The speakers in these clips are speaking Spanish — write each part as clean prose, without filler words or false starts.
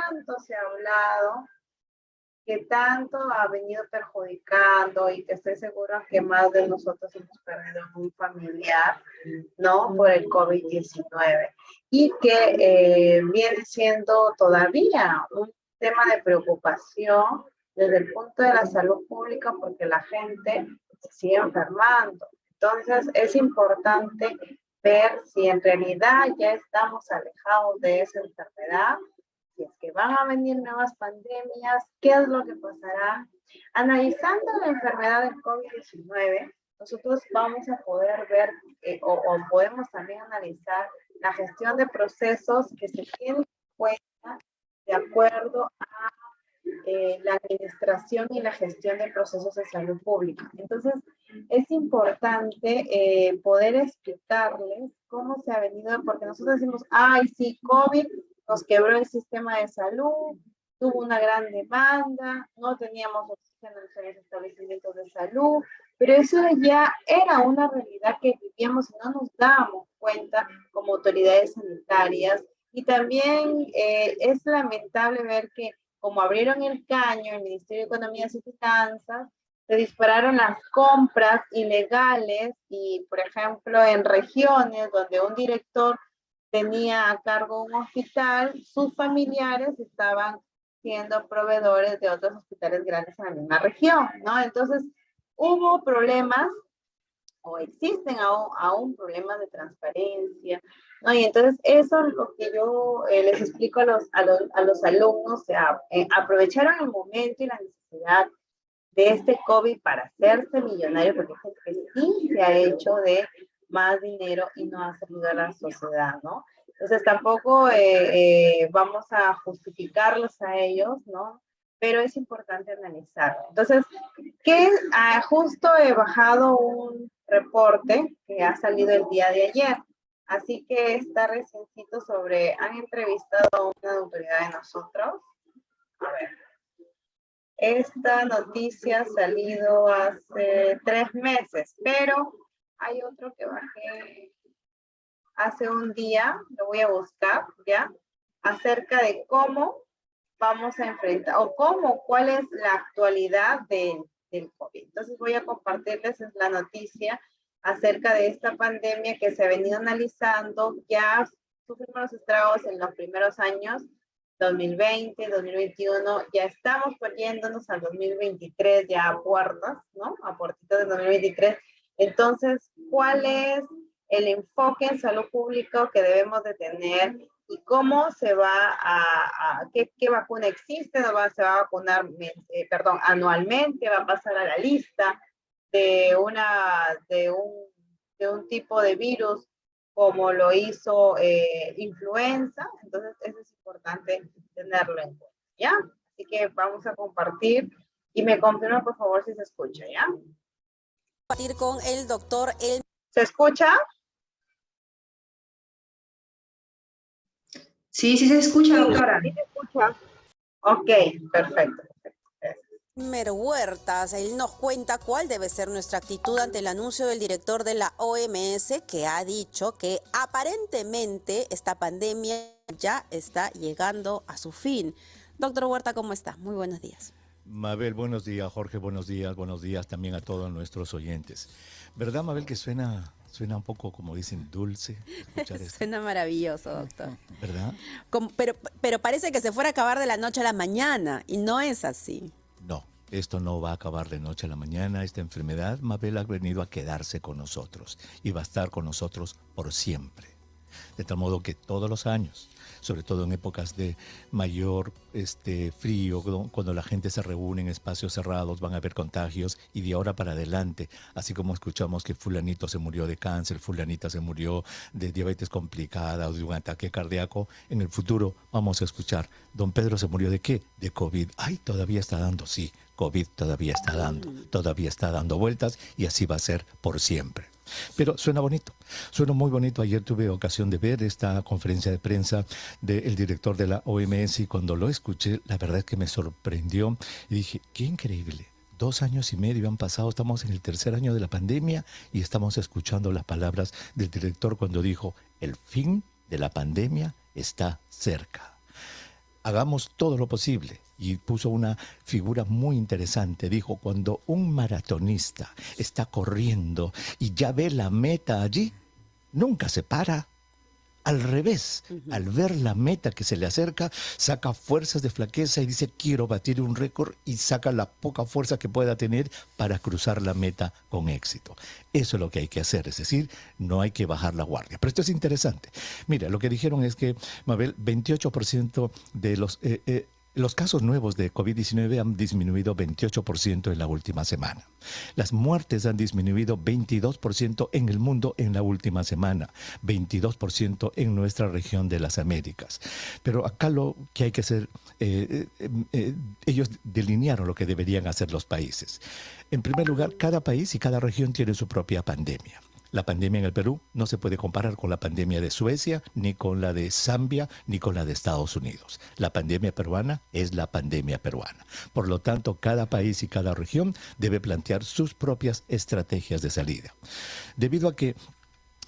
tanto se ha hablado, que tanto ha venido perjudicando y que estoy segura que más de nosotros hemos perdido un familiar, ¿no? Por el COVID-19 y que viene siendo todavía un tema de preocupación desde el punto de la salud pública porque la gente se sigue enfermando. Entonces es importante ver si en realidad ya estamos alejados de esa enfermedad, si es que van a venir nuevas pandemias, qué es lo que pasará. Analizando la enfermedad del COVID-19, nosotros vamos a poder ver o podemos también analizar la gestión de procesos que se tienen en cuenta de acuerdo a la administración y la gestión de procesos de salud pública. Entonces, es importante poder explicarles cómo se ha venido, porque nosotros decimos, ay, sí, COVID nos quebró el sistema de salud, tuvo una gran demanda, no teníamos oxígeno en los establecimientos de salud, pero eso ya era una realidad que vivíamos y no nos dábamos cuenta como autoridades sanitarias. Y también es lamentable ver que como abrieron el caño, el Ministerio de Economía y Finanzas, se dispararon las compras ilegales y, por ejemplo, en regiones donde un director tenía a cargo un hospital, sus familiares estaban siendo proveedores de otros hospitales grandes en la misma región, ¿no? Entonces, hubo problemas o existen aún problemas de transparencia, ¿no? Y entonces eso es lo que yo les explico a los alumnos, o sea, aprovecharon el momento y la necesidad de este COVID para hacerse millonario, porque hay gente que sí se ha hecho de más dinero y no ha servido a la sociedad, ¿no? Entonces tampoco vamos a justificarlos a ellos, ¿no? Pero es importante analizarlo. Entonces, justo he bajado un reporte que ha salido el día de ayer, así que está reciencito han entrevistado a una autoridad de nosotros. A ver. Esta noticia ha salido hace 3 meses, pero hay otro que bajé hace un día, lo voy a buscar, ¿ya? Acerca de cómo vamos a enfrentar, o cuál es la actualidad del COVID. Entonces voy a compartirles la noticia acerca de esta pandemia que se ha venido analizando, ya sufrimos los estragos en los primeros años, 2020, 2021, ya estamos poniéndonos al 2023 ya a puertas, ¿no? A puertitas de 2023. Entonces, ¿cuál es el enfoque en salud pública que debemos de tener y cómo se va qué vacuna existe? Se va a vacunar, anualmente, va a pasar a la lista de un tipo de virus como lo hizo influenza. Entonces eso es importante tenerlo en cuenta, ¿ya? Así que vamos a compartir y me confirma por favor si se escucha, ¿ya? Compartir con el doctor. ¿Se escucha? Sí, sí se escucha, doctora. Sí se escucha. Ok, perfecto. Elmer Huertas, él nos cuenta cuál debe ser nuestra actitud ante el anuncio del director de la OMS, que ha dicho que aparentemente esta pandemia ya está llegando a su fin. Doctor Huerta, ¿cómo está? Muy buenos días. Mabel, buenos días. Jorge, buenos días también a todos nuestros oyentes. ¿Verdad, Mabel, que suena un poco, como dicen, dulce escuchar esto? Suena maravilloso, doctor. ¿Verdad? Pero parece que se fuera a acabar de la noche a la mañana, y no es así. No, esto no va a acabar de noche a la mañana. Esta enfermedad, Mabel, ha venido a quedarse con nosotros y va a estar con nosotros por siempre. De tal modo que todos los años, sobre todo en épocas de mayor frío, cuando la gente se reúne en espacios cerrados, van a haber contagios, y de ahora para adelante, así como escuchamos que fulanito se murió de cáncer, fulanita se murió de diabetes complicada o de un ataque cardíaco, en el futuro vamos a escuchar, don Pedro se murió de ¿qué? De COVID. Ay, todavía está dando, sí, COVID todavía está dando vueltas, y así va a ser por siempre. Pero suena muy bonito. Ayer tuve ocasión de ver esta conferencia de prensa del director de la OMS, y cuando lo escuché, la verdad es que me sorprendió y dije, qué increíble. 2 años y medio han pasado, estamos en el 3er año de la pandemia y estamos escuchando las palabras del director cuando dijo, el fin de la pandemia está cerca. hagamos todo lo posible. Y puso una figura muy interesante. Dijo, cuando un maratonista está corriendo y ya ve la meta allí, nunca se para. Al revés, al ver la meta que se le acerca, saca fuerzas de flaqueza y dice, quiero batir un récord, y saca la poca fuerza que pueda tener para cruzar la meta con éxito. Eso es lo que hay que hacer, es decir, no hay que bajar la guardia. Pero esto es interesante. Mira, lo que dijeron es que, Mabel, 28% de los casos nuevos de COVID-19 han disminuido 28% en la última semana. Las muertes han disminuido 22% en el mundo en la última semana, 22% en nuestra región de las Américas. Pero acá lo que hay que hacer, ellos delinearon lo que deberían hacer los países. En primer lugar, cada país y cada región tiene su propia pandemia. La pandemia en el Perú no se puede comparar con la pandemia de Suecia, ni con la de Zambia, ni con la de Estados Unidos. La pandemia peruana es la pandemia peruana. Por lo tanto, cada país y cada región debe plantear sus propias estrategias de salida. Debido a que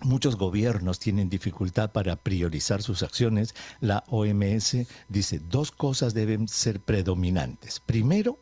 muchos gobiernos tienen dificultad para priorizar sus acciones, la OMS dice 2 cosas deben ser predominantes. Primero,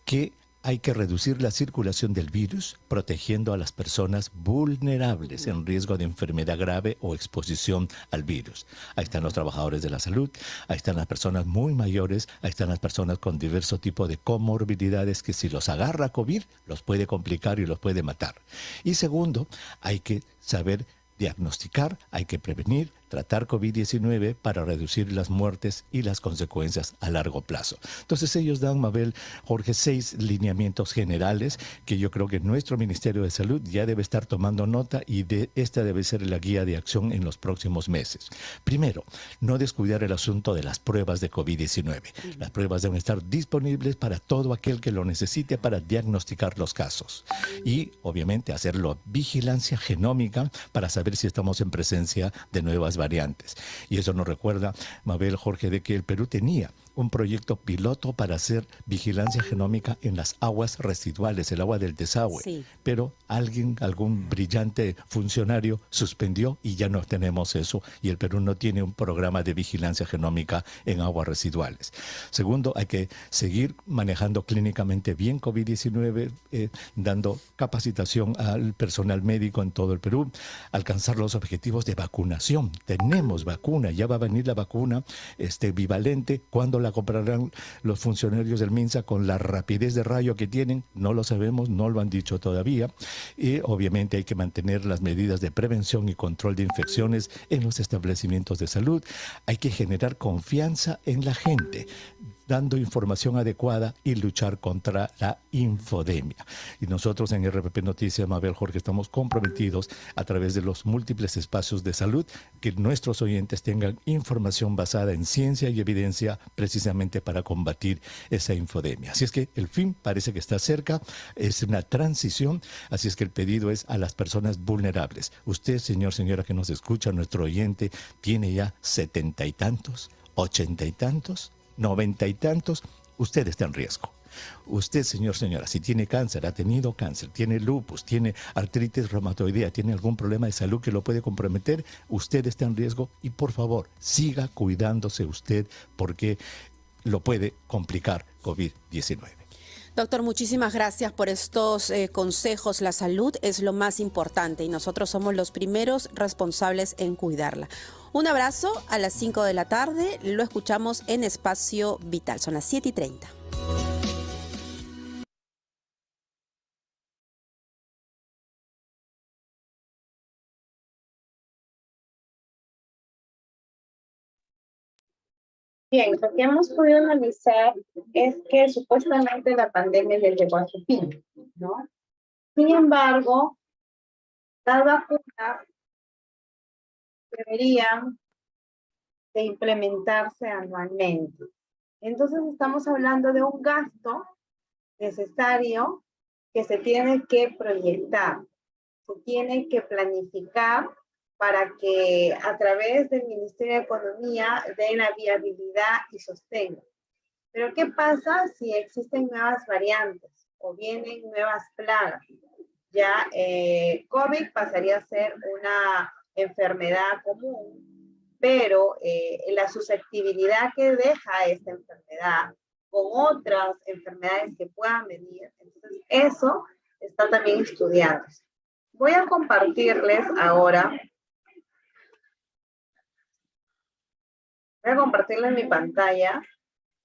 que hay que reducir la circulación del virus, protegiendo a las personas vulnerables en riesgo de enfermedad grave o exposición al virus. Ahí están los trabajadores de la salud, ahí están las personas muy mayores, ahí están las personas con diverso tipo de comorbilidades que si los agarra COVID, los puede complicar y los puede matar. Y segundo, hay que saber diagnosticar, hay que prevenir, tratar COVID-19 para reducir las muertes y las consecuencias a largo plazo. Entonces ellos dan, Mabel, Jorge, 6 lineamientos generales que yo creo que nuestro Ministerio de Salud ya debe estar tomando nota, y esta debe ser la guía de acción en los próximos meses. Primero, no descuidar el asunto de las pruebas de COVID-19. Las pruebas deben estar disponibles para todo aquel que lo necesite para diagnosticar los casos. Y obviamente hacerlo vigilancia genómica para saber si estamos en presencia de nuevas variantes. Y eso nos recuerda, Mabel, Jorge, de que el Perú tenía un proyecto piloto para hacer vigilancia genómica en las aguas residuales, el agua del desagüe. Sí. Pero algún brillante funcionario suspendió y ya no tenemos eso, y el Perú no tiene un programa de vigilancia genómica en aguas residuales. Segundo, hay que seguir manejando clínicamente bien COVID-19, dando capacitación al personal médico en todo el Perú, alcanzar los objetivos de vacunación. Tenemos vacuna, ya va a venir la vacuna bivalente. ¿Cuándo la comprarán los funcionarios del MINSA con la rapidez de rayo que tienen? No lo sabemos, no lo han dicho todavía. Y obviamente hay que mantener las medidas de prevención y control de infecciones en los establecimientos de salud. Hay que generar confianza en la gente, dando información adecuada y luchar contra la infodemia. Y nosotros en RPP Noticias, Mabel, Jorge, estamos comprometidos a través de los múltiples espacios de salud que nuestros oyentes tengan información basada en ciencia y evidencia, precisamente para combatir esa infodemia. Así es que el fin parece que está cerca, es una transición, así es que el pedido es a las personas vulnerables. Usted, señor, señora que nos escucha, nuestro oyente, tiene ya 70 y tantos, 80 y tantos, 90 y tantos, usted está en riesgo. Usted, señor, señora, si tiene cáncer, ha tenido cáncer, tiene lupus, tiene artritis reumatoidea, tiene algún problema de salud que lo puede comprometer, usted está en riesgo, y por favor, siga cuidándose usted, porque lo puede complicar COVID-19. Doctor, muchísimas gracias por estos consejos. La salud es lo más importante y nosotros somos los primeros responsables en cuidarla. Un abrazo. A las 5 de la tarde lo escuchamos en Espacio Vital. Son las 7:30. Bien, lo que hemos podido analizar es que supuestamente la pandemia ya llegó a su fin, ¿no? Sin embargo, las vacunas deberían de implementarse anualmente. Entonces estamos hablando de un gasto necesario que se tiene que proyectar, se tiene que planificar para que a través del Ministerio de Economía den la viabilidad y sostengan. Pero ¿qué pasa si existen nuevas variantes o vienen nuevas plagas? Ya COVID pasaría a ser una enfermedad común pero la susceptibilidad que deja esta enfermedad con otras enfermedades que puedan venir, entonces eso está también estudiándose. Voy a compartirles ahora, mi pantalla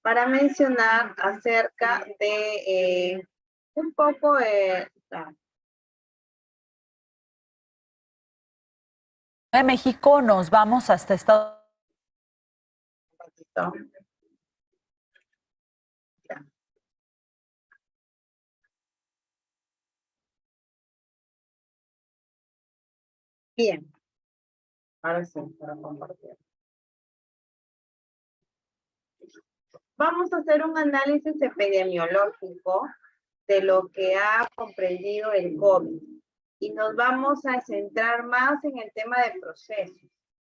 para mencionar acerca de un poco de México nos vamos hasta Estados Unidos. Bien, ahora sí, para compartir. Vamos a hacer un análisis epidemiológico de lo que ha comprendido el COVID y nos vamos a centrar más en el tema de procesos.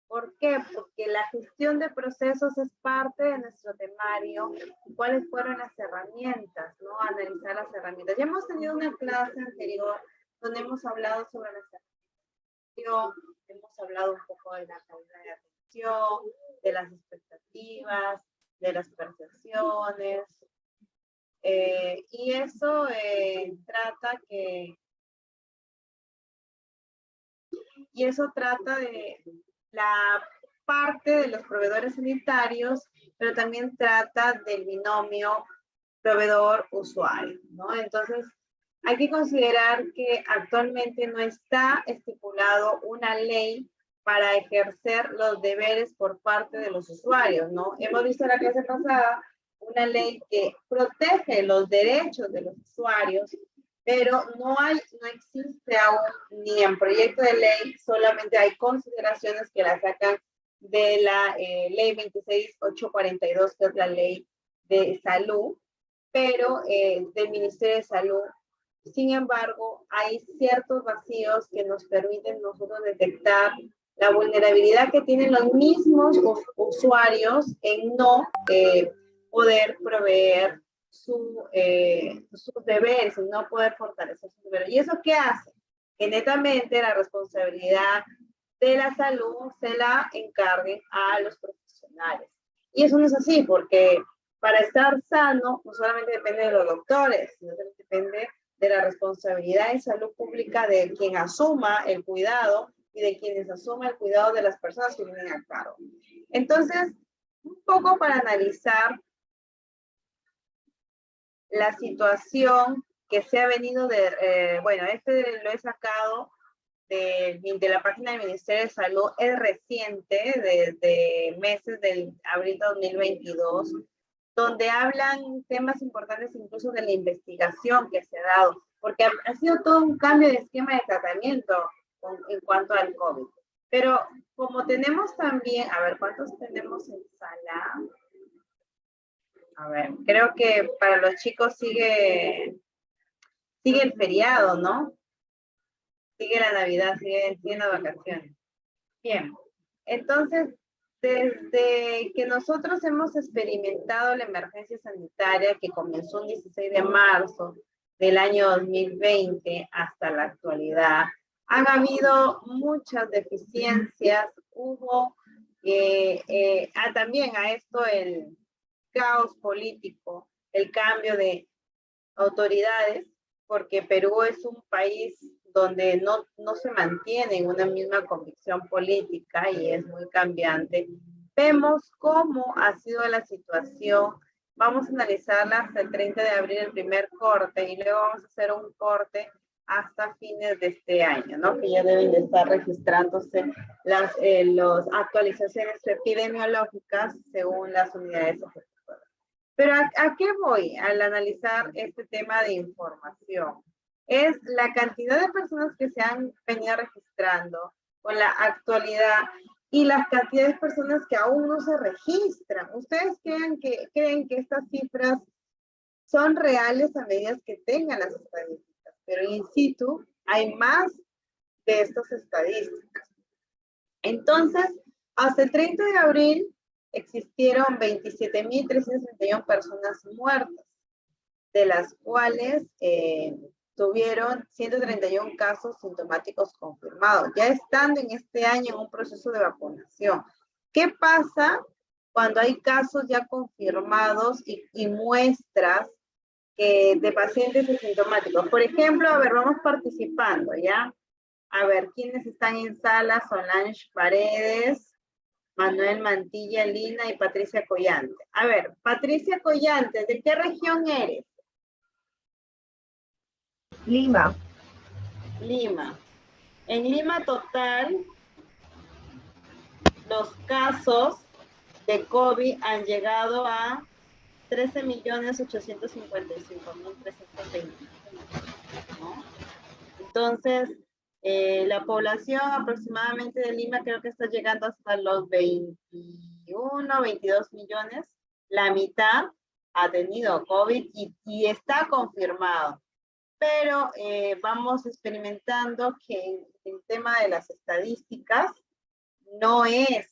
¿Por qué? Porque la gestión de procesos es parte de nuestro temario. ¿Cuáles fueron las herramientas? ¿No? Analizar las herramientas. Ya hemos tenido una clase anterior donde hemos hablado sobre las herramientas, hemos hablado un poco de la calidad de atención, de las expectativas, de las percepciones, y eso trata de la parte de los proveedores sanitarios, pero también trata del binomio proveedor-usuario, ¿no? Entonces, hay que considerar que actualmente no está estipulado una ley para ejercer los deberes por parte de los usuarios, ¿no? Hemos visto en la clase pasada una ley que protege los derechos de los usuarios, pero no existe aún ni en proyecto de ley, solamente hay consideraciones que la sacan de la ley 26842, que es la ley de salud, pero del Ministerio de Salud. Sin embargo, hay ciertos vacíos que nos permiten nosotros detectar la vulnerabilidad que tienen los mismos usuarios en no poder proveer sus deberes, en no poder fortalecer sus deberes. ¿Y eso qué hace? Que netamente la responsabilidad de la salud se la encarguen a los profesionales. Y eso no es así, porque para estar sano no solamente depende de los doctores, sino que depende de la responsabilidad en salud pública de quien asuma el cuidado y de quienes asuman el cuidado de las personas que vienen a cargo. Entonces, un poco para analizar la situación que se ha venido bueno, lo he sacado de la página del Ministerio de Salud, es reciente, desde meses del abril de 2022, donde hablan temas importantes incluso de la investigación que se ha dado, porque ha sido todo un cambio de esquema de tratamiento en cuanto al COVID. Pero como tenemos también, a ver, ¿cuántos tenemos en sala? A ver, creo que para los chicos sigue el feriado, ¿no? Sigue la Navidad, sigue las vacaciones. Bien, entonces, desde que nosotros hemos experimentado la emergencia sanitaria que comenzó el 16 de marzo del año 2020 hasta la actualidad, han habido muchas deficiencias, hubo también a esto el caos político, el cambio de autoridades, porque Perú es un país donde no se mantiene en una misma convicción política y es muy cambiante. Vemos cómo ha sido la situación. Vamos a analizarla hasta el 30 de abril, el primer corte, y luego vamos a hacer un corte hasta fines de este año, ¿no? Que ya deben de estar registrándose las actualizaciones epidemiológicas según las unidades ejecutoras. Pero ¿a qué voy al analizar este tema de información? Es la cantidad de personas que se han venido registrando con la actualidad y la cantidad de personas que aún no se registran. ¿Ustedes creen que estas cifras son reales a medida que tengan las estadísticas? Pero in situ hay más de estas estadísticas. Entonces, hasta el 30 de abril existieron 27.361 personas muertas, de las cuales tuvieron 131 casos sintomáticos confirmados, ya estando en este año en un proceso de vacunación. ¿Qué pasa cuando hay casos ya confirmados y muestras de pacientes asintomáticos? Por ejemplo, a ver, vamos participando, ¿ya? A ver, ¿quiénes están en sala? Solange Paredes, Manuel Mantilla Lina y Patricia Collante. A ver, Patricia Collante, ¿de qué región eres? Lima. Lima. En Lima total, los casos de COVID han llegado a 13.855.320, ¿no? Entonces, la población aproximadamente de Lima creo que está llegando hasta los 21, 22 millones. La mitad ha tenido COVID y está confirmado. Pero vamos experimentando que en el tema de las estadísticas no es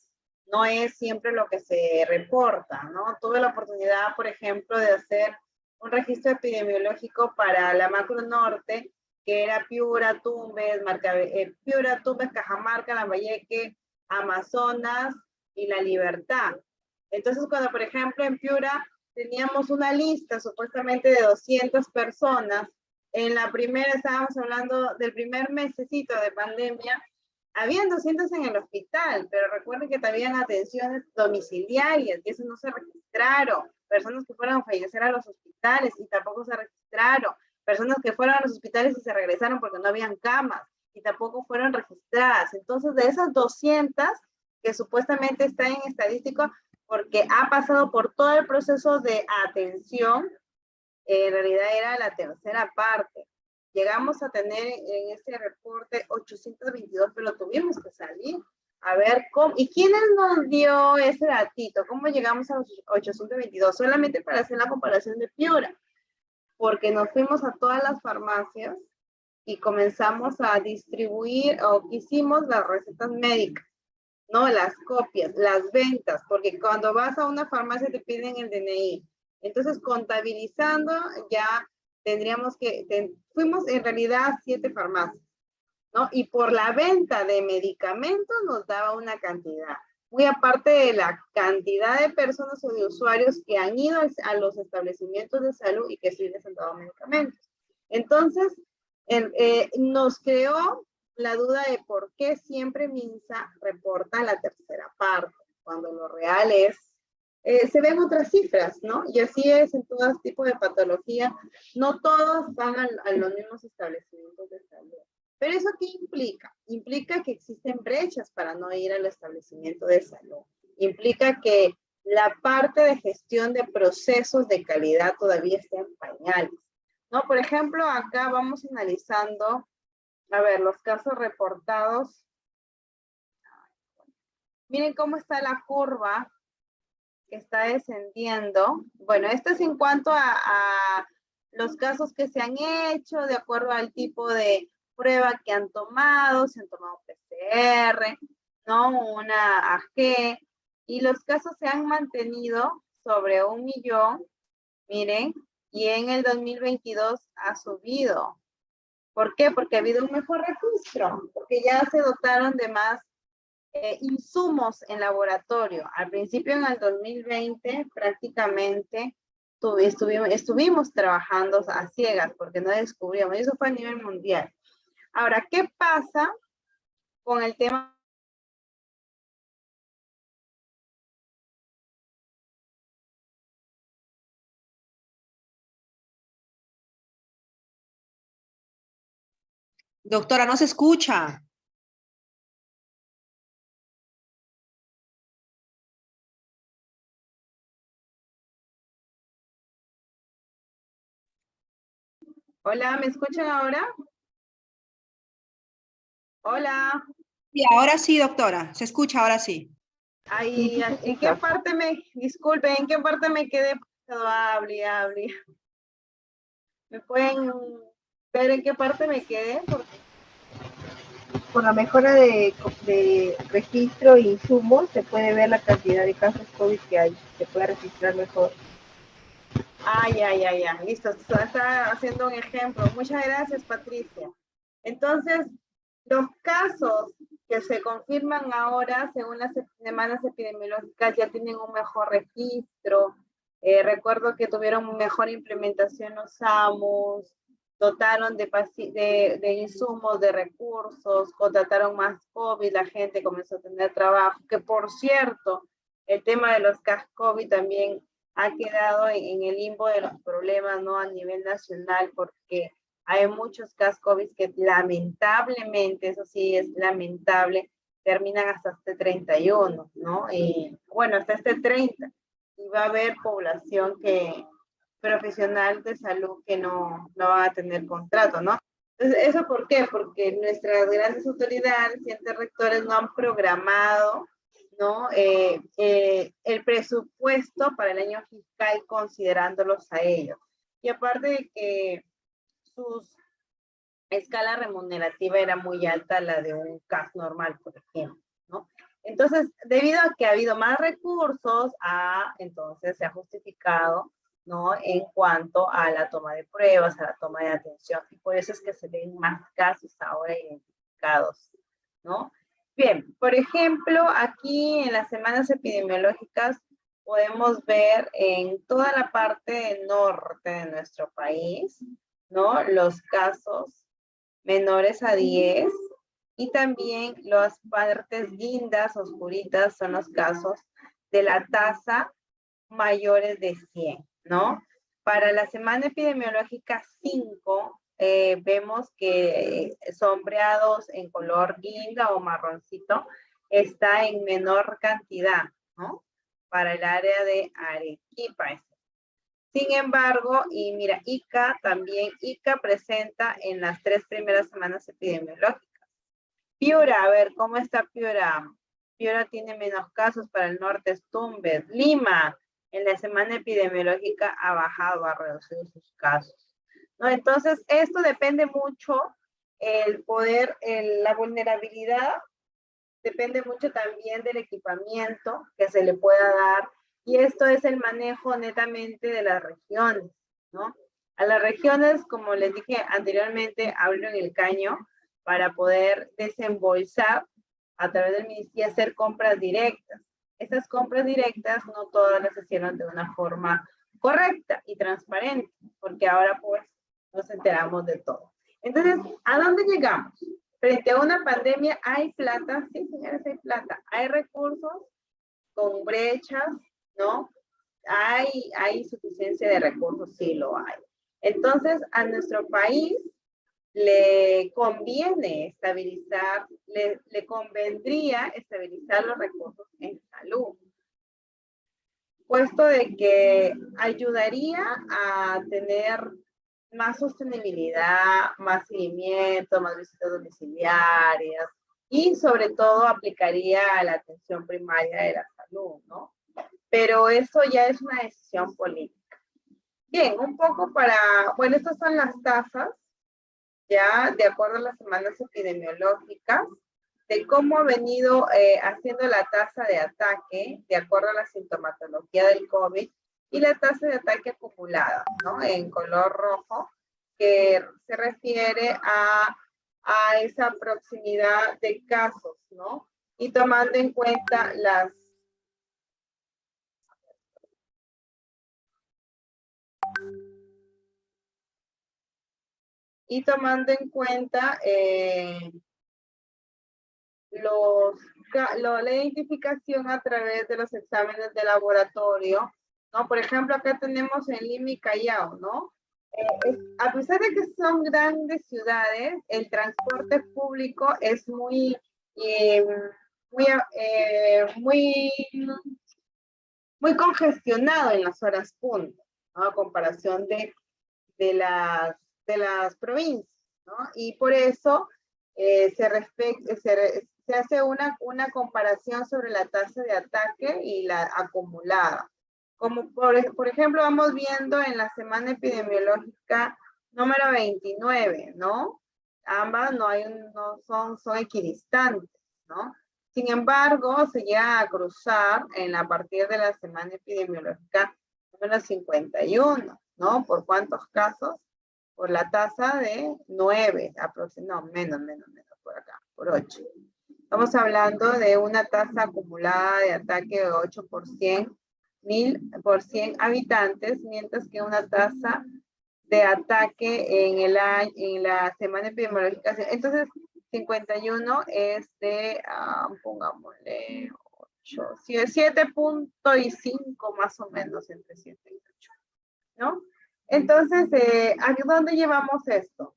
siempre lo que se reporta, ¿no? Tuve la oportunidad, por ejemplo, de hacer un registro epidemiológico para la Macro Norte, que era Piura, Tumbes, Cajamarca, Lambayeque, Amazonas y La Libertad. Entonces, cuando, por ejemplo, en Piura teníamos una lista supuestamente de 200 personas, en la primera, estábamos hablando del primer mesecito de pandemia, habían 200 en el hospital, pero recuerden que también atenciones domiciliarias, y eso no se registraron. Personas que fueron a fallecer a los hospitales y tampoco se registraron. Personas que fueron a los hospitales y se regresaron porque no habían camas y tampoco fueron registradas. Entonces, de esas 200 que supuestamente están en estadístico, porque ha pasado por todo el proceso de atención, en realidad era la tercera parte. Llegamos a tener en este reporte 822, pero tuvimos que salir a ver cómo. ¿Y quién nos dio ese datito? ¿Cómo llegamos a los 822? Solamente para hacer la comparación de Piura. Porque nos fuimos a todas las farmacias y comenzamos a distribuir, o hicimos las recetas médicas, ¿no? Las copias, las ventas, porque cuando vas a una farmacia te piden el DNI. Entonces, contabilizando, ya tendríamos que, fuimos en realidad a 7 farmacias, ¿no? Y por la venta de medicamentos nos daba una cantidad, muy aparte de la cantidad de personas o de usuarios que han ido a los establecimientos de salud y que sí les han dado medicamentos. Entonces, nos creó la duda de por qué siempre MINSA reporta la tercera parte, cuando lo real es, se ven otras cifras, ¿no? Y así es en todo tipo de patología. No todos van a los mismos establecimientos de salud. Pero ¿eso qué implica? Implica que existen brechas para no ir al establecimiento de salud. Implica que la parte de gestión de procesos de calidad todavía está en pañales, ¿no? Por ejemplo, acá vamos analizando, a ver, los casos reportados. Miren cómo está la curva que está descendiendo. Bueno, esto es en cuanto a los casos que se han hecho, de acuerdo al tipo de prueba que han tomado, se han tomado PCR, ¿no? Una AG, y los casos se han mantenido sobre 1 millón, miren, y en el 2022 ha subido. ¿Por qué? Porque ha habido un mejor registro, porque ya se dotaron de más insumos en laboratorio. Al principio, en el 2020, prácticamente estuvimos trabajando a ciegas porque no descubríamos, y eso fue a nivel mundial. Ahora, ¿qué pasa con el tema? Doctora, no se escucha. Hola, ¿me escuchan ahora? Hola. Sí, ahora sí, doctora. Se escucha, ahora sí. Ahí, ¿en qué parte disculpe, en qué parte me quedé? Hable. ¿Me pueden ver en qué parte me quedé? Porque Con la mejora de registro e insumos se puede ver la cantidad de casos COVID que hay, se puede registrar mejor. ya, listo, está haciendo un ejemplo. Muchas gracias, Patricia. Entonces, los casos que se confirman ahora, según las semanas epidemiológicas, ya tienen un mejor registro. Recuerdo que tuvieron mejor implementación los SAMUs, dotaron de insumos, de recursos, contrataron más COVID, la gente comenzó a tener trabajo, que por cierto, el tema de los CAS COVID también ha quedado en el limbo de los problemas, ¿no? A nivel nacional, porque hay muchos CAS COVID que lamentablemente, eso sí es lamentable, terminan hasta este 31, ¿no? Y bueno, hasta este 30. Y va a haber población profesional de salud que no va a tener contrato, ¿no? Entonces, ¿eso por qué? Porque nuestras grandes autoridades y entes rectores no han programado, ¿no? El presupuesto para el año fiscal considerándolos a ellos. Y aparte de que su escala remunerativa era muy alta, la de un CAS normal, por ejemplo, ¿no? Entonces, debido a que ha habido más recursos, entonces se ha justificado, ¿no? En cuanto a la toma de pruebas, a la toma de atención, y por eso es que se ven más casos ahora identificados, ¿no? Bien, por ejemplo, aquí en las semanas epidemiológicas podemos ver en toda la parte norte de nuestro país, ¿no? Los casos menores a 10, y también las partes guindas, oscuritas, son los casos de la tasa mayores de 100, ¿no? Para la semana epidemiológica 5, vemos que sombreados en color guinda o marroncito está en menor cantidad, ¿no? Para el área de Arequipa. Sin embargo, y mira, Ica presenta en las 3 primeras semanas epidemiológicas. Piura, a ver, ¿cómo está Piura? Piura tiene menos casos, para el norte es Tumbes. Lima, en la semana epidemiológica ha bajado, ha reducido sus casos, ¿no? Entonces, esto depende mucho, el poder, la vulnerabilidad, depende mucho también del equipamiento que se le pueda dar, y esto es el manejo netamente de las regiones, ¿no? A las regiones, como les dije anteriormente, hablo en el caño, para poder desembolsar a través del ministerio y hacer compras directas. Esas compras directas no todas las hicieron de una forma correcta y transparente, porque ahora pues nos enteramos de todo. Entonces, ¿a dónde llegamos? Frente a una pandemia, ¿hay plata? Sí, señores, hay plata. ¿Hay recursos con brechas? ¿No? ¿Hay suficiencia de recursos? Sí, lo hay. Entonces, a nuestro país le conviene estabilizar, le convendría estabilizar los recursos en salud, puesto de que ayudaría a tener más sostenibilidad, más seguimiento, más visitas domiciliarias, y sobre todo aplicaría a la atención primaria de la salud, ¿no? Pero eso ya es una decisión política. Bien, un poco bueno, estas son las tasas, ya de acuerdo a las semanas epidemiológicas, de cómo ha venido haciendo la tasa de ataque, de acuerdo a la sintomatología del COVID, y la tasa de ataque acumulada, ¿no? En color rojo, que se refiere a esa proximidad de casos, ¿no? Y tomando en cuenta la identificación a través de los exámenes de laboratorio, ¿no? Por ejemplo, acá tenemos en Lima y Callao, ¿no? A pesar de que son grandes ciudades, el transporte público es muy congestionado en las horas punta, ¿no? A comparación de las provincias, ¿no? Y por eso se hace una comparación sobre la tasa de ataque y la acumulada. Como por ejemplo, vamos viendo en la semana epidemiológica número 29, ¿no? Ambas son equidistantes, ¿no? Sin embargo, se llega a cruzar a partir de la semana epidemiológica número 51, ¿no? ¿Por cuántos casos? Por la tasa de 9, aproximadamente, menos, por acá, por 8. Estamos hablando de una tasa acumulada de ataque de 8%, 1000 por 100 habitantes, mientras que una tasa de ataque en el año, en la semana epidemiológica. Entonces, 51 es de, pongámosle 8, 7.5 más o menos, entre 7 y 8, ¿no? Entonces, ¿a dónde llevamos esto?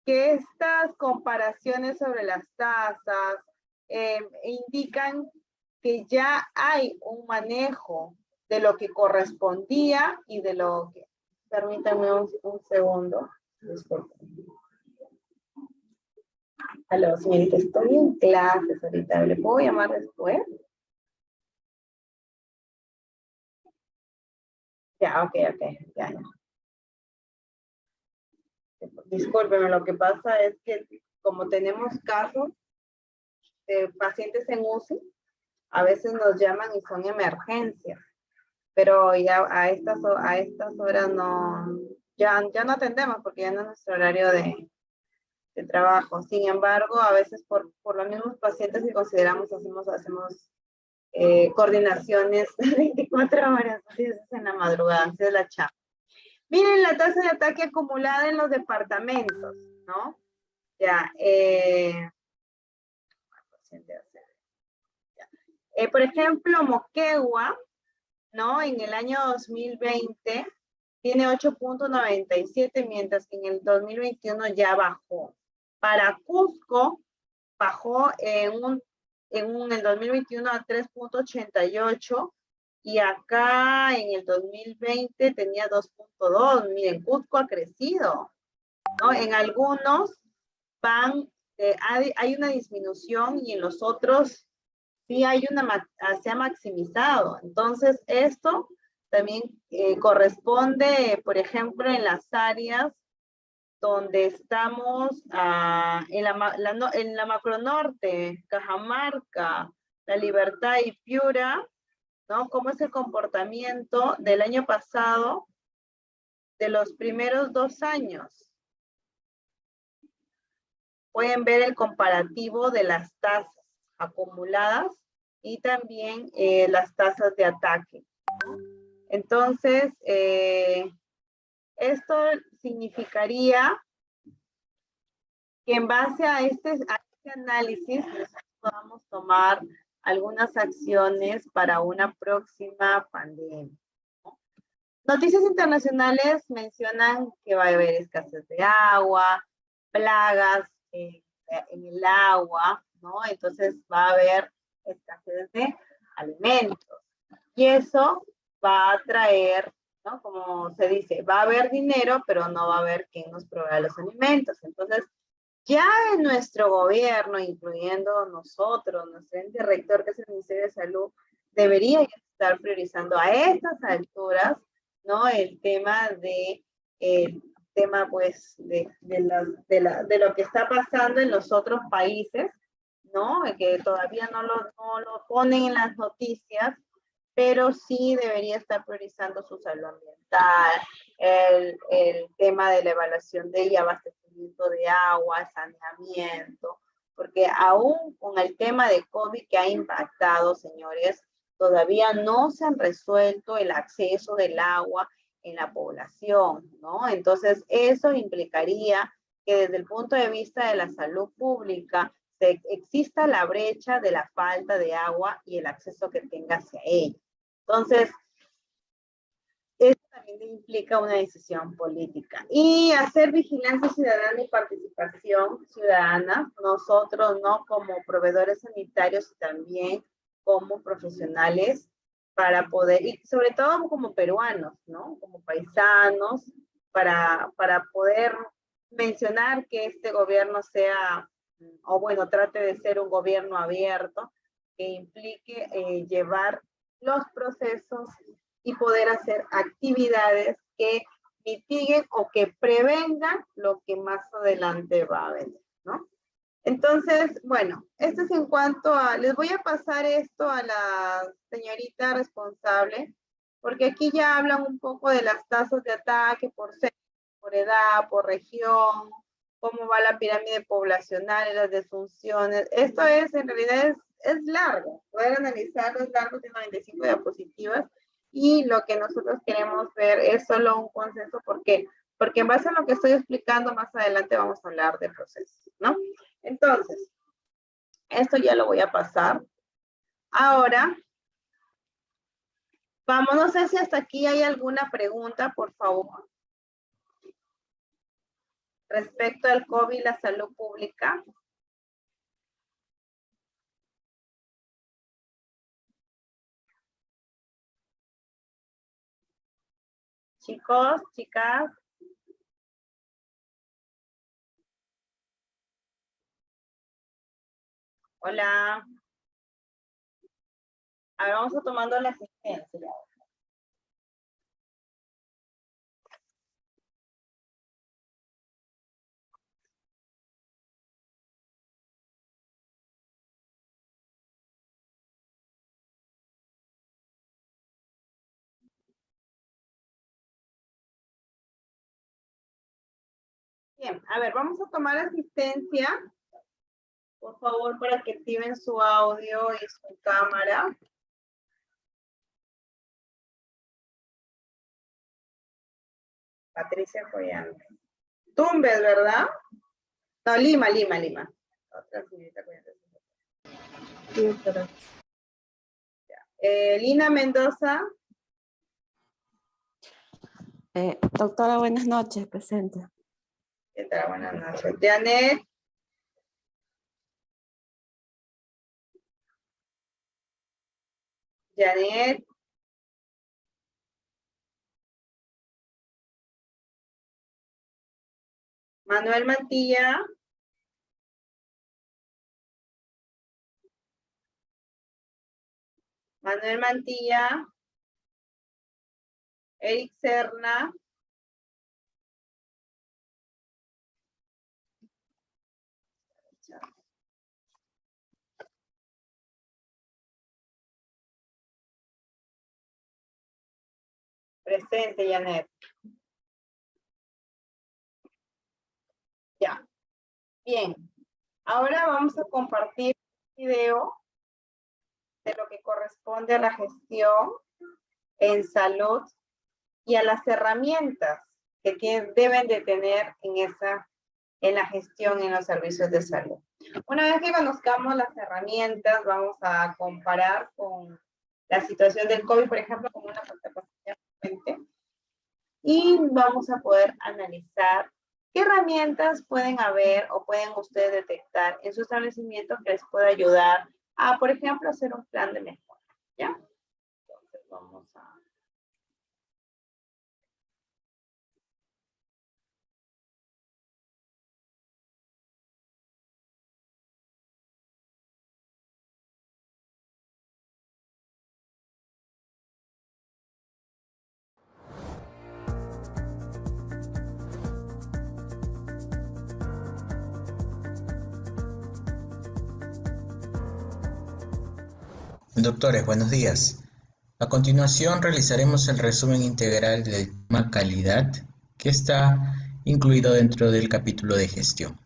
Que estas comparaciones sobre las tasas indican que ya hay un manejo de lo que correspondía y de lo que... Permítanme un segundo. Disculpen. Aló, señorita, estoy en clases ahorita. ¿Le puedo llamar después? Ya, ok, ya. Discúlpeme, lo que pasa es que como tenemos casos de pacientes en UCI, a veces nos llaman y son emergencias, pero ya a estas horas no, ya no atendemos porque ya no es nuestro horario de trabajo. Sin embargo, a veces por los mismos pacientes que consideramos hacemos coordinaciones 24 horas, así es en la madrugada, así es la chamba. Miren la tasa de ataque acumulada en los departamentos, ¿no? Ya, por ejemplo, Moquegua, ¿no? En el año 2020 tiene 8.97, mientras que en el 2021 ya bajó. Para Cusco, bajó en el 2021 a 3.88 y acá en el 2020 tenía 2.2. Miren, Cusco ha crecido, ¿no? En algunos hay una disminución y en los otros sí se ha maximizado. Entonces, esto también corresponde, por ejemplo, en las áreas donde estamos en la Macronorte, Cajamarca, La Libertad y Piura, ¿no? ¿Cómo es el comportamiento del año pasado de los primeros 2 años? Pueden ver el comparativo de las tasas acumuladas y también las tasas de ataque, ¿no? Entonces, esto significaría que en base a este análisis nosotros podamos tomar algunas acciones para una próxima pandemia, ¿no? Noticias internacionales mencionan que va a haber escasez de agua, plagas en el agua, ¿no? Entonces va a haber escasez de alimentos. Y eso va a traer, ¿no? Como se dice, va a haber dinero, pero no va a haber quien nos provea los alimentos. Entonces, ya en nuestro gobierno, incluyendo nosotros, nuestro ente rector, que es el Ministerio de Salud, debería estar priorizando a estas alturas, ¿no? El tema pues, de lo que está pasando en los otros países, ¿no? Que todavía no lo ponen en las noticias, pero sí debería estar priorizando su salud ambiental, el tema de la evaluación de abastecimiento de agua, saneamiento, porque aún con el tema de COVID que ha impactado, señores, todavía no se han resuelto el acceso del agua en la población, ¿no? Entonces, eso implicaría que desde el punto de vista de la salud pública exista la brecha de la falta de agua y el acceso que tenga hacia ella. Entonces, esto también implica una decisión política. Y hacer vigilancia ciudadana y participación ciudadana, nosotros, ¿no? Como proveedores sanitarios y también como profesionales, para poder, y sobre todo como peruanos, ¿no? Como paisanos, para poder mencionar que este gobierno sea, o bueno, trate de ser un gobierno abierto, que implique llevar los procesos y poder hacer actividades que mitiguen o que prevengan lo que más adelante va a venir, ¿no? Entonces, bueno, esto es en cuanto a, les voy a pasar esto a la señorita responsable, porque aquí ya hablan un poco de las tasas de ataque por sexo, por edad, por región, cómo va la pirámide poblacional y las defunciones. Esto es, en realidad, es largo. Poder analizarlo es largo, tiene 95 diapositivas. Y lo que nosotros queremos ver es solo un consenso. ¿Por qué? Porque en base a lo que estoy explicando, más adelante vamos a hablar de procesos, ¿no? Entonces, esto ya lo voy a pasar. Ahora, vamos, no sé si hasta aquí hay alguna pregunta, por favor. Respecto al COVID y la salud pública. Chicos, chicas. Hola. Ahora vamos a tomando la asistencia. Bien, a ver, vamos a tomar asistencia. Por favor, para que activen su audio y su cámara. Patricia Collante. Tumbes, ¿verdad? No, Lima. Otra señorita Collante. Sí, doctora. Lina Mendoza. Doctora, buenas noches, presente. ¿Qué tal? Buenas noches. Janet. Janet. Manuel Mantilla. Manuel Mantilla. Eric Serna. Presente, Janet. Ya. Bien. Ahora vamos a compartir un video de lo que corresponde a la gestión en salud y a las herramientas que deben de tener en la gestión en los servicios de salud. Una vez que conozcamos las herramientas, vamos a comparar con la situación del COVID, por ejemplo, como una capacitación frecuente, y vamos a poder analizar qué herramientas pueden haber o pueden ustedes detectar en su establecimiento que les pueda ayudar a, por ejemplo, hacer un plan de mejora, ¿ya? Entonces vamos a... Doctores, buenos días. A continuación realizaremos el resumen integral del tema calidad que está incluido dentro del capítulo de gestión.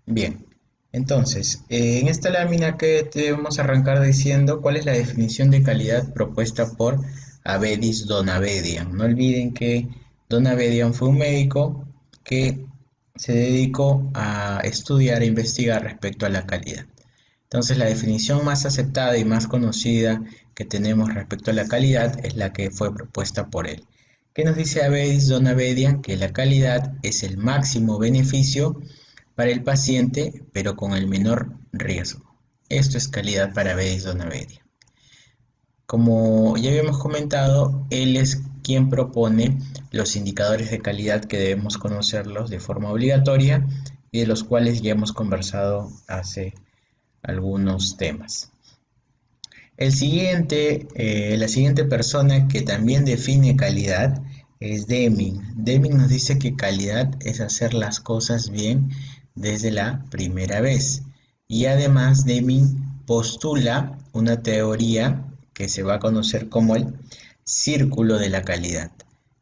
Bien, entonces, en esta lámina que debemos arrancar diciendo cuál es la definición de calidad propuesta por Avedis Donabedian. No olviden que Donabedian fue un médico que se dedicó a estudiar e investigar respecto a la calidad. Entonces, la definición más aceptada y más conocida que tenemos respecto a la calidad es la que fue propuesta por él. ¿Qué nos dice Avedis Donabedian? Que la calidad es el máximo beneficio para el paciente, pero con el menor riesgo. Esto es calidad para Avedis Donabedian. Como ya habíamos comentado, él es quien propone los indicadores de calidad que debemos conocerlos de forma obligatoria y de los cuales ya hemos conversado hace algunos temas. La siguiente persona que también define calidad es Deming. Deming nos dice que calidad es hacer las cosas bien desde la primera vez. Y además Deming postula una teoría que se va a conocer como el círculo de la calidad.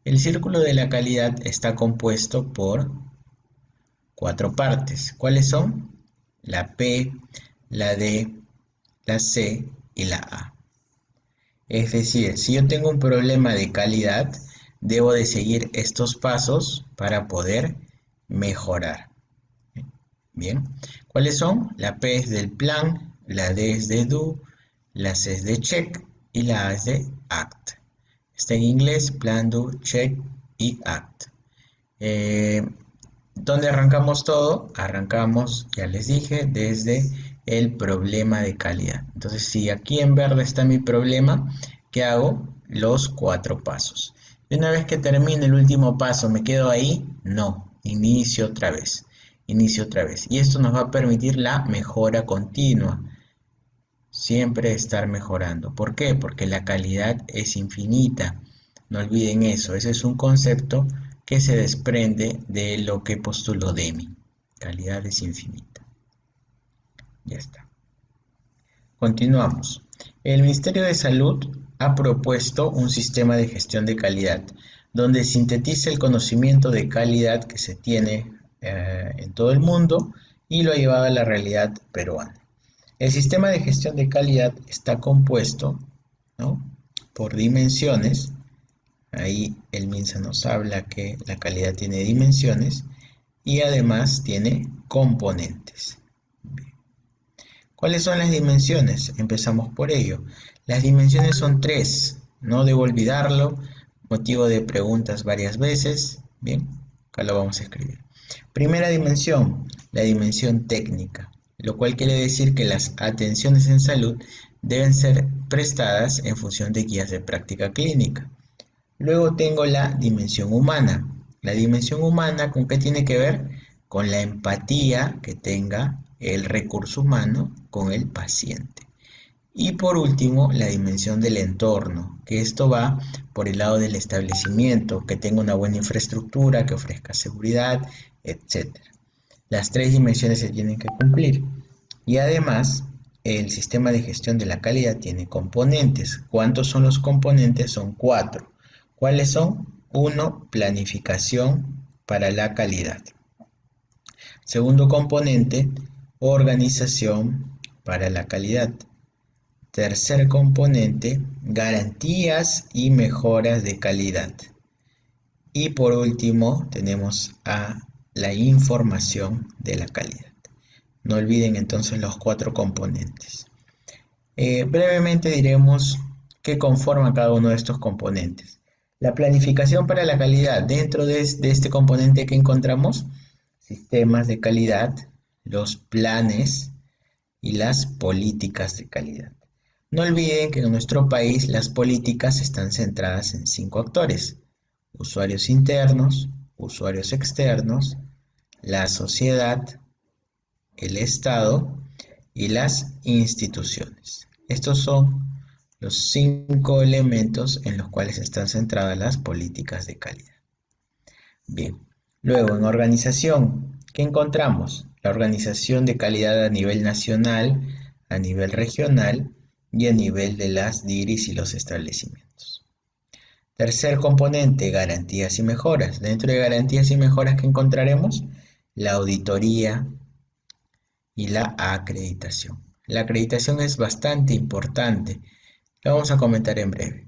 El círculo de la calidad está compuesto por 4 partes. ¿Cuáles son? La P, la D, la C y la A. Es decir, si yo tengo un problema de calidad, debo de seguir estos pasos para poder mejorar. Bien, ¿cuáles son? La P es del plan, la D es de do, la C es de check y la A es de act. Está en inglés, plan, do, check y act. ¿Dónde arrancamos todo? Arrancamos, ya les dije, desde el problema de calidad. Entonces, si aquí en verde está mi problema, ¿qué hago? Los 4 pasos. Y una vez que termine el último paso, ¿me quedo ahí? No, inicio otra vez. Inicio otra vez. Y esto nos va a permitir la mejora continua. Siempre estar mejorando. ¿Por qué? Porque la calidad es infinita. No olviden eso. Ese es un concepto que se desprende de lo que postuló Deming. Calidad es infinita. Ya está. Continuamos. El Ministerio de Salud ha propuesto un sistema de gestión de calidad, donde sintetiza el conocimiento de calidad que se tiene en todo el mundo y lo ha llevado a la realidad peruana. El sistema de gestión de calidad está compuesto, ¿no?, por dimensiones. Ahí el MINSA nos habla que la calidad tiene dimensiones y además tiene componentes. Bien. ¿Cuáles son las dimensiones? Empezamos por ello. Las dimensiones son 3, no debo olvidarlo, motivo de preguntas varias veces. Bien, acá lo vamos a escribir. Primera dimensión, la dimensión técnica, lo cual quiere decir que las atenciones en salud deben ser prestadas en función de guías de práctica clínica. Luego tengo la dimensión humana. La dimensión humana, ¿con qué tiene que ver? Con la empatía que tenga el recurso humano con el paciente. Y por último, la dimensión del entorno, que esto va por el lado del establecimiento, que tenga una buena infraestructura, que ofrezca seguridad, etc. Las 3 dimensiones se tienen que cumplir. Y además, el sistema de gestión de la calidad tiene componentes. ¿Cuántos son los componentes? Son 4. ¿Cuáles son? 1, planificación para la calidad. Segundo componente, organización para la calidad. Tercer componente, garantías y mejoras de calidad. Y por último, tenemos a la información de la calidad. No olviden entonces los 4 componentes. Brevemente diremos qué conforma cada uno de estos componentes. La planificación para la calidad. Dentro de este componente que encontramos, sistemas de calidad, los planes y las políticas de calidad. No olviden que en nuestro país las políticas están centradas en 5 actores: usuarios internos, usuarios externos, la sociedad, el Estado y las instituciones. Estos son los 5 elementos en los cuales están centradas las políticas de calidad. Bien, luego en organización, ¿qué encontramos? La organización de calidad a nivel nacional, a nivel regional y a nivel de las DIRIs y los establecimientos. Tercer componente, garantías y mejoras. Dentro de garantías y mejoras, ¿qué encontraremos? La auditoría y la acreditación. La acreditación es bastante importante. La vamos a comentar en breve.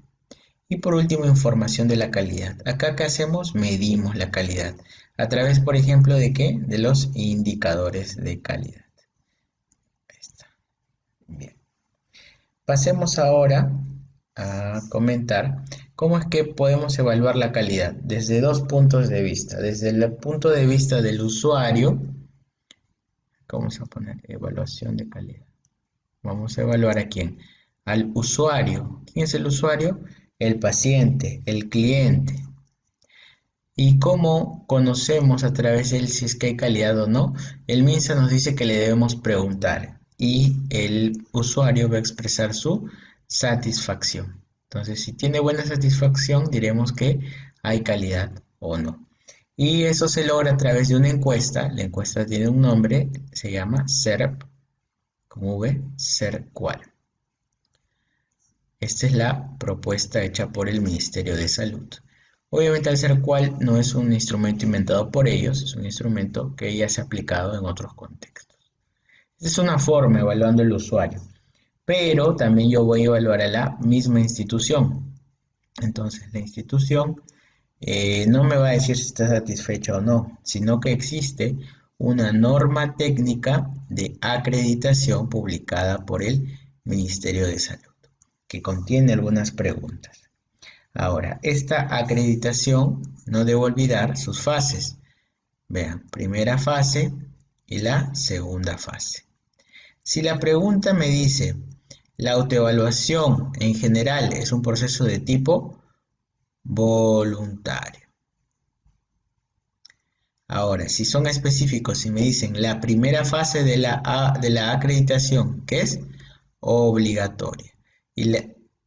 Y por último, información de la calidad. Acá, ¿qué hacemos? Medimos la calidad. ¿A través, por ejemplo, de qué? De los indicadores de calidad. Ahí está. Bien. Pasemos ahora a comentar cómo es que podemos evaluar la calidad desde 2 puntos de vista. Desde el punto de vista del usuario, vamos a poner evaluación de calidad. Vamos a evaluar a quién. Al usuario. ¿Quién es el usuario? El paciente, el cliente. ¿Y cómo conocemos a través de él si es que hay calidad o no? El MINSA nos dice que le debemos preguntar y el usuario va a expresar su satisfacción. Entonces, si tiene buena satisfacción, diremos que hay calidad o no. Y eso se logra a través de una encuesta. La encuesta tiene un nombre, se llama SERP, con V, SERQUAL. Esta es la propuesta hecha por el Ministerio de Salud. Obviamente, al ser cual no es un instrumento inventado por ellos, es un instrumento que ya se ha aplicado en otros contextos. Esta es una forma evaluando al usuario, pero también yo voy a evaluar a la misma institución. Entonces, la institución no me va a decir si está satisfecha o no, sino que existe una norma técnica de acreditación publicada por el Ministerio de Salud, que contiene algunas preguntas. Ahora, esta acreditación, no debo olvidar sus fases. Vean, primera fase y la segunda fase. Si la pregunta me dice, la autoevaluación en general es un proceso de tipo voluntario. Ahora, si son específicos y me dicen la primera fase de la acreditación, que es obligatoria, y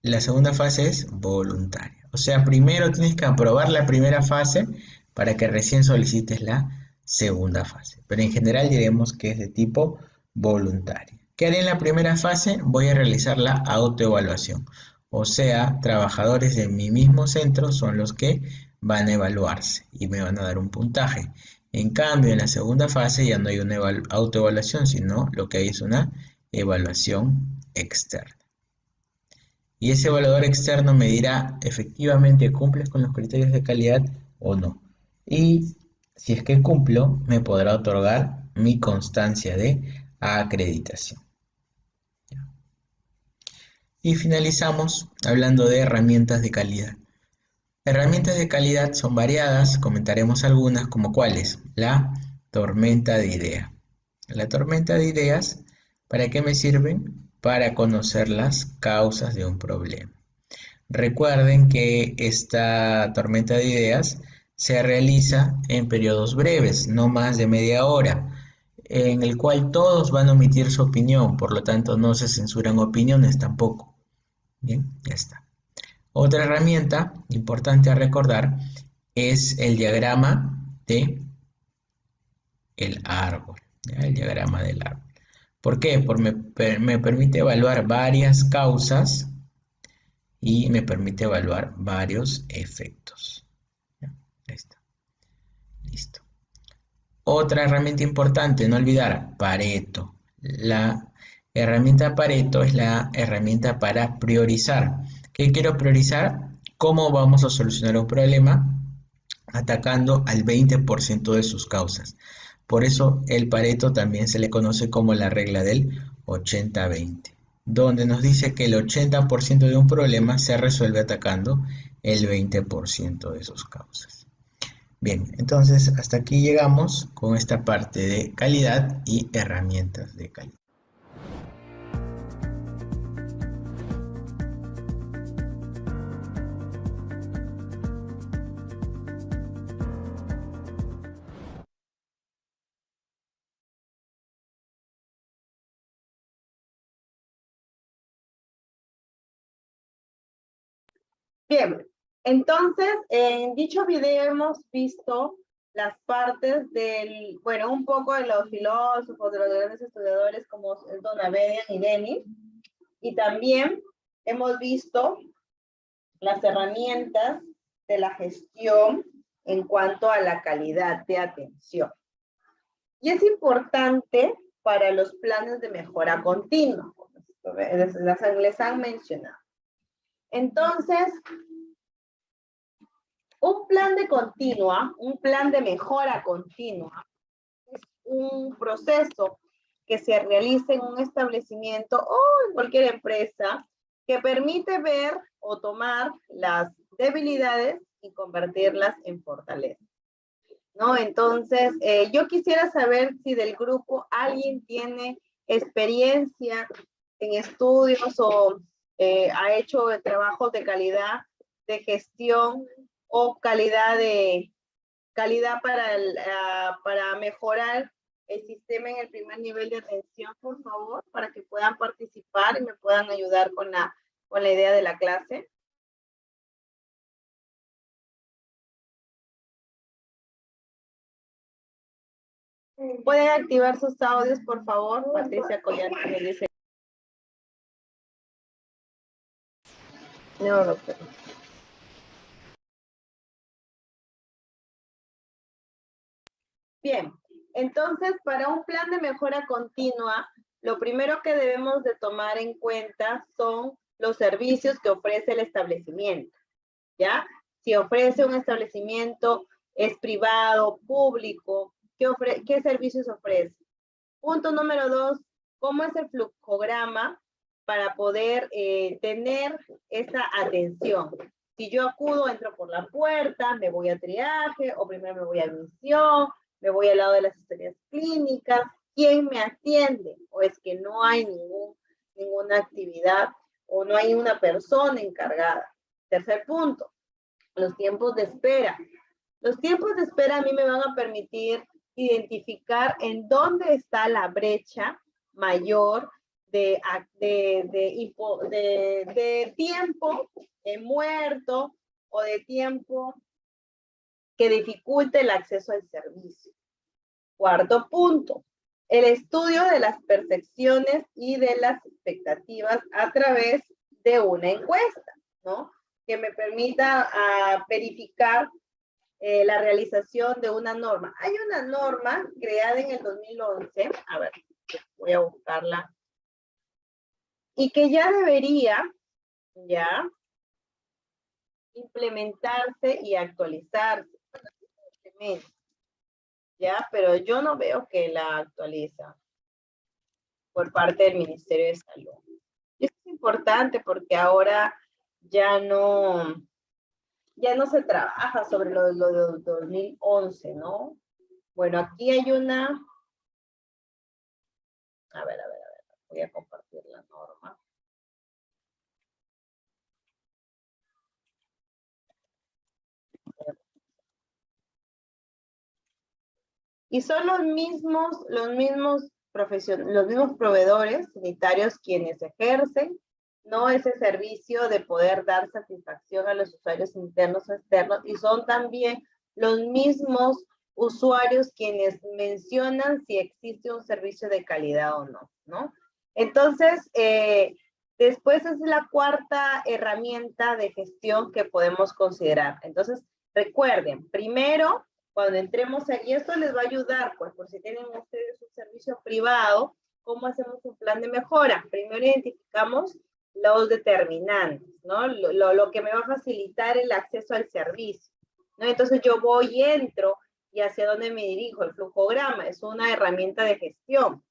la segunda fase es voluntaria. O sea, primero tienes que aprobar la primera fase para que recién solicites la segunda fase. Pero en general diremos que es de tipo voluntario. ¿Qué haré en la primera fase? Voy a realizar la autoevaluación. O sea, trabajadores de mi mismo centro son los que van a evaluarse y me van a dar un puntaje. En cambio, en la segunda fase ya no hay una autoevaluación, sino lo que hay es una evaluación externa. Y ese evaluador externo me dirá efectivamente cumples con los criterios de calidad o no. Y si es que cumplo, me podrá otorgar mi constancia de acreditación. Y finalizamos hablando de herramientas de calidad. Herramientas de calidad son variadas, comentaremos algunas como cuáles. La tormenta de ideas. La tormenta de ideas, ¿para qué me sirven? Para conocer las causas de un problema. Recuerden que esta tormenta de ideas se realiza en periodos breves, no más de media hora, en el cual todos van a omitir su opinión, por lo tanto no se censuran opiniones tampoco. Bien, ya está. Otra herramienta importante a recordar es el diagrama de el árbol, ¿ya? El diagrama del árbol. ¿Por qué? Porque me permite evaluar varias causas y me permite evaluar varios efectos. ¿Ya? Ahí está. Listo. Otra herramienta importante, no olvidar, Pareto. La herramienta Pareto es la herramienta para priorizar. ¿Qué quiero priorizar? ¿Cómo vamos a solucionar un problema? Atacando al 20% de sus causas. Por eso el Pareto también se le conoce como la regla del 80-20, donde nos dice que el 80% de un problema se resuelve atacando el 20% de sus causas. Bien, entonces hasta aquí llegamos con esta parte de calidad y herramientas de calidad. Bien, entonces en dicho video hemos visto las partes del, bueno, un poco de los filósofos, de los grandes estudiadores como Donabedian y Denis, y también hemos visto las herramientas de la gestión en cuanto a la calidad de atención. Y es importante para los planes de mejora continua, les han mencionado. Entonces, un plan de continua, un plan de mejora continua, es un proceso que se realiza en un establecimiento o en cualquier empresa que permite ver o tomar las debilidades y convertirlas en fortalezas, ¿no? Entonces, yo quisiera saber si del grupo alguien tiene experiencia en estudios o ha hecho trabajos de calidad, de gestión o calidad para mejorar el sistema en el primer nivel de atención, por favor, para que puedan participar y me puedan ayudar con la idea de la clase. Pueden activar sus audios, por favor. Patricia Collante me dice. No, doctor. Bien, entonces para un plan de mejora continua, lo primero que debemos de tomar en cuenta son los servicios que ofrece el establecimiento, ¿ya? Si ofrece un establecimiento, es privado, público, ¿qué servicios ofrece? Punto número 2, ¿cómo es el flujograma para poder tener esa atención? Si yo acudo, entro por la puerta, me voy a triaje, o primero me voy a admisión, me voy al lado de las historias clínicas, ¿quién me atiende? O es que no hay ninguna actividad o no hay una persona encargada. Tercer punto, los tiempos de espera. Los tiempos de espera a mí me van a permitir identificar en dónde está la brecha mayor de tiempo muerto o de tiempo que dificulte el acceso al servicio. Cuarto punto, el estudio de las percepciones y de las expectativas a través de una encuesta, ¿no? Que me permita verificar la realización de una norma. Hay una norma creada en el 2011, a ver, voy a buscarla, y que ya debería, ya, implementarse y actualizarse. Ya, pero yo no veo que la actualiza por parte del Ministerio de Salud. Y esto es importante porque ahora ya no se trabaja sobre lo de 2011, ¿no? Bueno, aquí hay una... A ver, voy a compartir la norma. Y son los mismos proveedores sanitarios quienes ejercen, ¿no? Ese servicio de poder dar satisfacción a los usuarios internos o externos, y son también los mismos usuarios quienes mencionan si existe un servicio de calidad o no, ¿no? Entonces, después es la cuarta herramienta de gestión que podemos considerar. Entonces, recuerden, primero, cuando entremos ahí, esto les va a ayudar, pues, por si tienen ustedes un servicio privado, ¿cómo hacemos un plan de mejora? Primero identificamos los determinantes, ¿no? Lo que me va a facilitar el acceso al servicio, ¿no? Entonces yo voy y entro, y hacia dónde me dirijo. El flujograma es una herramienta de gestión.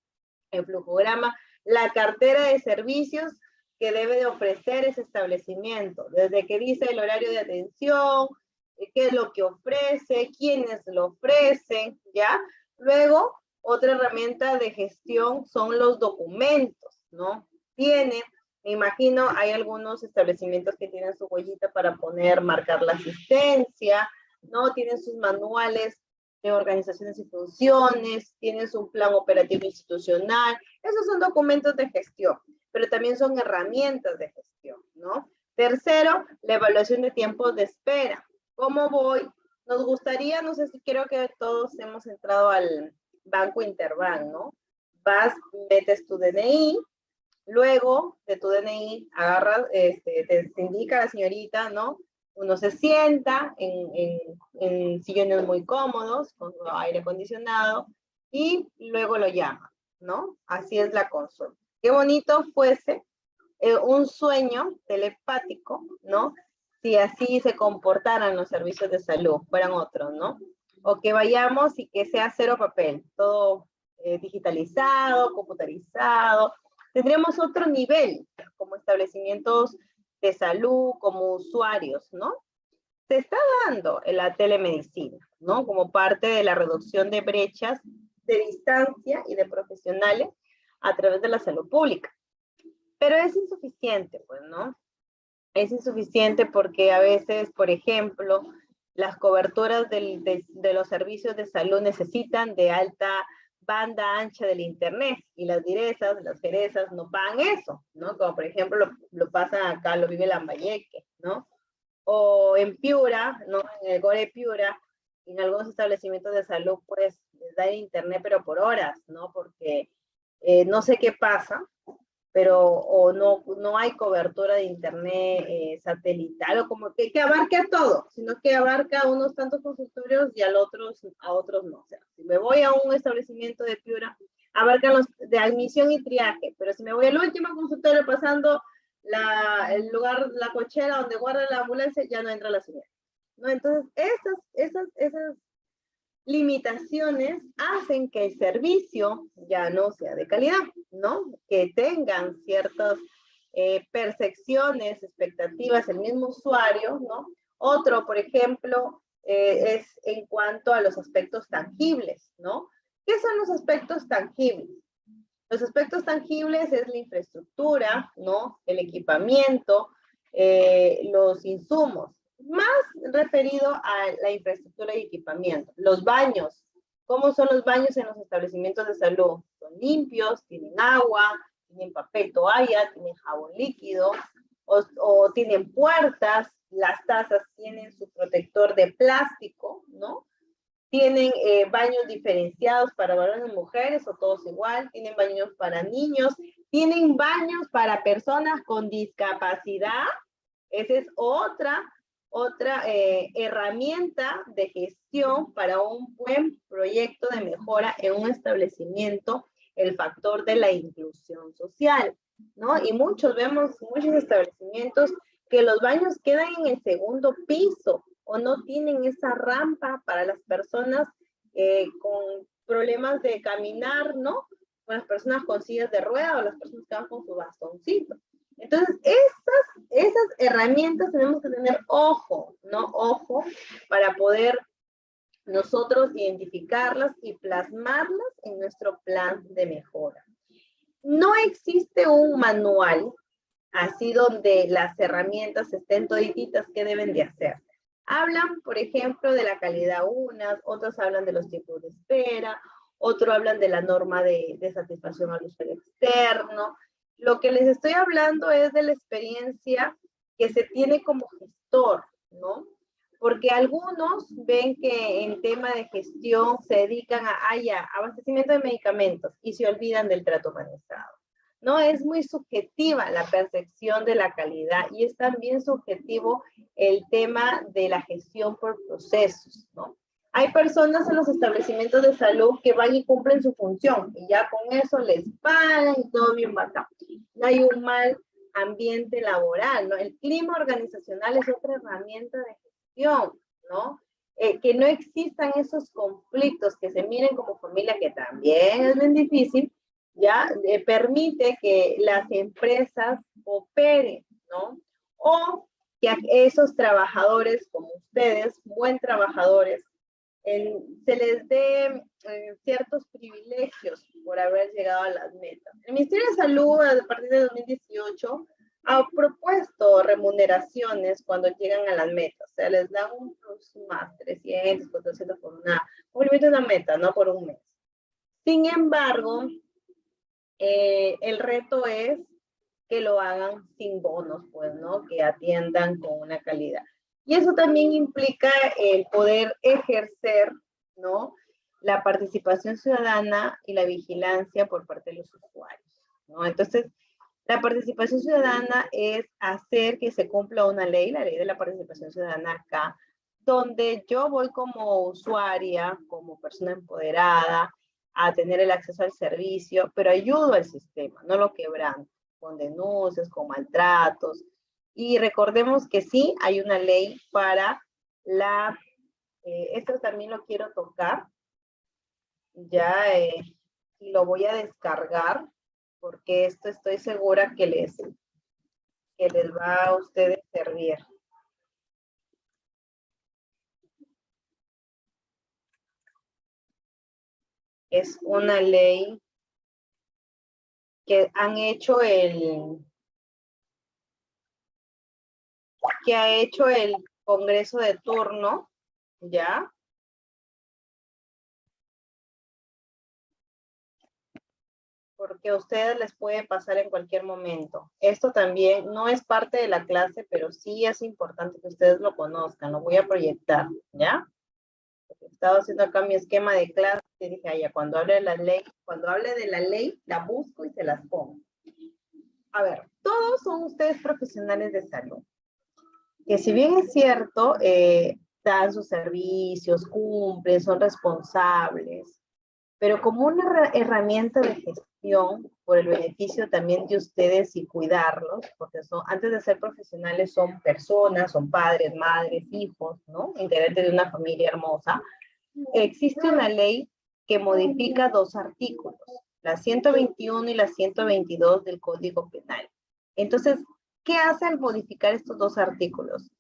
El flujograma, la cartera de servicios que debe de ofrecer ese establecimiento, desde que dice el horario de atención, qué es lo que ofrece, quiénes lo ofrecen, ¿ya? Luego, otra herramienta de gestión son los documentos, ¿no? Me imagino, hay algunos establecimientos que tienen su huellita para marcar la asistencia, ¿no? Tienen sus manuales de organizaciones y funciones, tienen su plan operativo institucional. Esos son documentos de gestión, pero también son herramientas de gestión, ¿no? Tercero, la evaluación de tiempos de espera. ¿Cómo voy? Nos gustaría, no sé si creo que todos hemos entrado al Banco Interbank, ¿no? Vas, metes tu DNI, luego de tu DNI agarras, te indica la señorita, ¿no? Uno se sienta en sillones muy cómodos, con aire acondicionado, y luego lo llama, ¿no? Así es la consulta. Qué bonito fuese un sueño telepático, ¿no? Si así se comportaran los servicios de salud, fueran otros, ¿no? O que vayamos y que sea cero papel, todo digitalizado, computarizado. Tendríamos otro nivel como establecimientos de salud, como usuarios, ¿no? Se está dando en la telemedicina, ¿no? Como parte de la reducción de brechas de distancia y de profesionales a través de la salud pública. Pero es insuficiente, pues, ¿no? Es insuficiente porque a veces, por ejemplo, las coberturas de los servicios de salud necesitan de alta banda ancha del internet, y las direzas, las jerezas no pagan eso, ¿no? Como por ejemplo lo pasa acá, lo vive Lambayeque, ¿no? O en Piura, ¿no? En el Gore Piura, en algunos establecimientos de salud, pues les da el internet, pero por horas, ¿no? Porque no sé qué pasa, pero o no hay cobertura de internet satelital, o como que abarque a todo, sino que abarca a unos tantos consultorios y a otros no. O sea, si me voy a un establecimiento de Piura, abarcan los de admisión y triaje, pero si me voy al último consultorio pasando el lugar, la cochera donde guarda la ambulancia, ya no entra la señal, ¿no? Entonces, esas limitaciones hacen que el servicio ya no sea de calidad, ¿no? Que tengan ciertas percepciones, expectativas el mismo usuario, ¿no? Otro, por ejemplo, es en cuanto a los aspectos tangibles, ¿no? ¿Qué son los aspectos tangibles? Los aspectos tangibles es la infraestructura, ¿no? El equipamiento, los insumos, más referido a la infraestructura y equipamiento. Los baños, ¿cómo son los baños en los establecimientos de salud? Son limpios, tienen agua, tienen papel toalla, tienen jabón líquido, o tienen puertas, las tazas tienen su protector de plástico, ¿no? Tienen baños diferenciados para varones y mujeres, o todos igual, tienen baños para niños, tienen baños para personas con discapacidad. Esa es otra herramienta de gestión para un buen proyecto de mejora en un establecimiento, el factor de la inclusión social, ¿no? Y vemos muchos establecimientos que los baños quedan en el segundo piso, o no tienen esa rampa para las personas con problemas de caminar, ¿no? Con las personas con sillas de rueda, o las personas que van con su bastoncito. Entonces, esas herramientas tenemos que tener ojo, ¿no? Ojo, para poder nosotros identificarlas y plasmarlas en nuestro plan de mejora. No existe un manual así donde las herramientas estén todititas que deben de hacer. Hablan, por ejemplo, de la calidad unas, otros hablan de los tiempos de espera, otros hablan de la norma de satisfacción al usuario externo. Lo que les estoy hablando es de la experiencia que se tiene como gestor, ¿no? Porque algunos ven que en tema de gestión se dedican a abastecimiento de medicamentos y se olvidan del trato humanizado. No, es muy subjetiva la percepción de la calidad, y es también subjetivo el tema de la gestión por procesos, ¿no? Hay personas en los establecimientos de salud que van y cumplen su función, y ya con eso les pagan y todo bien bacán. No hay un mal ambiente laboral, ¿no? El clima organizacional es otra herramienta de gestión, ¿no? Que no existan esos conflictos, que se miren como familia, que también es bien difícil, ya permite que las empresas operen, ¿no? O que a esos trabajadores como ustedes, buen trabajadores, se les dé ciertos privilegios por haber llegado a las metas. El Ministerio de Salud, a partir de 2018, ha propuesto remuneraciones cuando llegan a las metas. O sea, les dan un plus más, 300, 400 por cumplimiento de una meta, no por un mes. Sin embargo, el reto es que lo hagan sin bonos, pues, ¿no? Que atiendan con una calidad. Y eso también implica el poder ejercer, ¿no? La participación ciudadana y la vigilancia por parte de los usuarios, ¿no? Entonces, la participación ciudadana es hacer que se cumpla una ley, la ley de la participación ciudadana acá, donde yo voy como usuaria, como persona empoderada, a tener el acceso al servicio, pero ayudo al sistema, no lo quebranto, con denuncias, con maltratos. Y recordemos que sí, hay una ley para esto también lo quiero tocar, ya, y lo voy a descargar, porque esto estoy segura que les va a ustedes servir. Es una ley que han hecho que ha hecho el Congreso de turno, ¿ya? Porque a ustedes les puede pasar en cualquier momento. Esto también no es parte de la clase, pero sí es importante que ustedes lo conozcan. Lo voy a proyectar, ¿ya? Porque he estado haciendo acá mi esquema de clase y dije, ya, cuando hable de la ley, la busco y se las pongo. A ver, todos son ustedes profesionales de salud, que si bien es cierto, dan sus servicios, cumplen, son responsables, pero como una herramienta de gestión por el beneficio también de ustedes y cuidarlos, porque son, antes de ser profesionales son personas, son padres, madres, hijos, ¿no? Integrantes de una familia hermosa. Existe una ley que modifica dos artículos, la 121 y la 122 del Código Penal. Entonces, ¿qué hace al modificar estos dos artículos?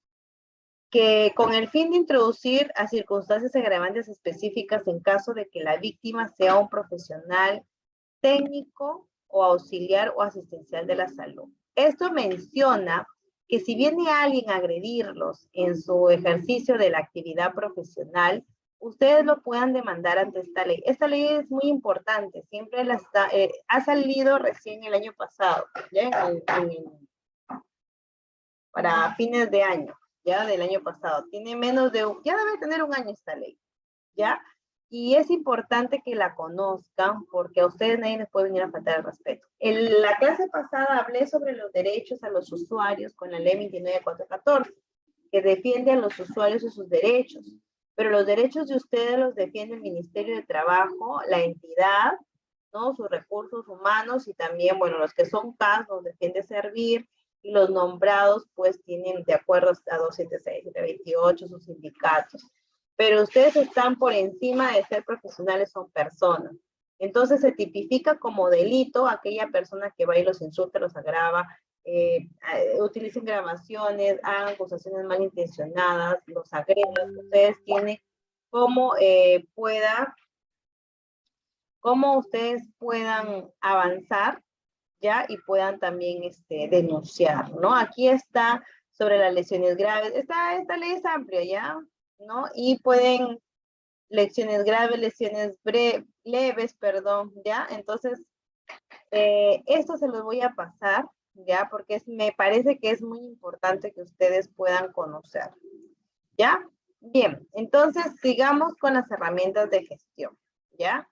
Que con el fin de introducir a circunstancias agravantes específicas en caso de que la víctima sea un profesional técnico o auxiliar o asistencial de la salud. Esto menciona que si viene alguien a agredirlos en su ejercicio de la actividad profesional, ustedes lo puedan demandar ante esta ley. Esta ley es muy importante, siempre ha salido recién el año pasado, ¿ya? Para fines de año, ya del año pasado. Tiene menos de, ya debe tener un año esta ley, ¿ya? Y es importante que la conozcan porque a ustedes nadie les puede venir a faltar el respeto. En la clase pasada hablé sobre los derechos a los usuarios con la ley 29414, que defiende a los usuarios y sus derechos. Pero los derechos de ustedes los defiende el Ministerio de Trabajo, la entidad, ¿no? Sus recursos humanos y también, bueno, los que son CAS los defiende Servir y los nombrados pues tienen de acuerdo a 276, 728 sus sindicatos. Pero ustedes están por encima de ser profesionales, son personas. Entonces se tipifica como delito aquella persona que va y los insulta, los agrava, utilicen grabaciones, hagan acusaciones malintencionadas, los agredan. Ustedes tienen cómo cómo ustedes puedan avanzar, ¿ya? Y puedan también denunciar, ¿no? Aquí está sobre las lesiones graves. Esta ley es amplia, ¿ya? ¿No? Y pueden, lesiones graves, lesiones leves, perdón, ¿ya? Entonces, esto se los voy a pasar, ¿ya? Porque me parece que es muy importante que ustedes puedan conocer, ¿ya? Bien, entonces sigamos con las herramientas de gestión, ¿ya?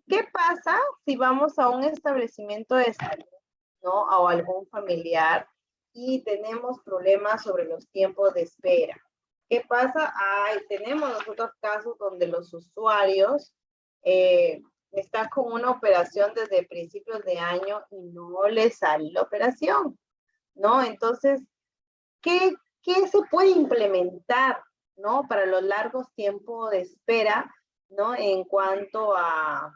¿Qué pasa si vamos a un establecimiento de salud, ¿no? O algún familiar y tenemos problemas sobre los tiempos de espera? ¿Qué pasa? Tenemos nosotros casos donde los usuarios están con una operación desde principios de año y no les sale la operación, ¿no? Entonces, ¿qué se puede implementar, ¿no? Para los largos tiempos de espera, ¿no? En cuanto a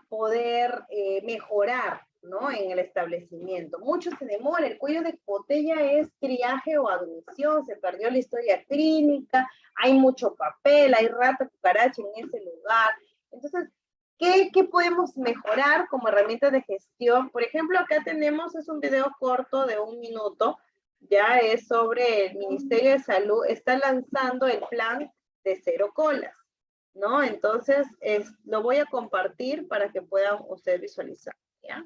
poder mejorar, ¿no? En el establecimiento. Mucho se demora, el cuello de botella es triaje o admisión, se perdió la historia clínica, hay mucho papel, hay rata, cucaracha en ese lugar. Entonces, ¿qué podemos mejorar como herramienta de gestión? Por ejemplo, acá tenemos, es un video corto de 1 minuto, ya es sobre el Ministerio de Salud, está lanzando el plan de 0 colas, ¿no? Entonces, lo voy a compartir para que puedan ustedes visualizar, ¿ya?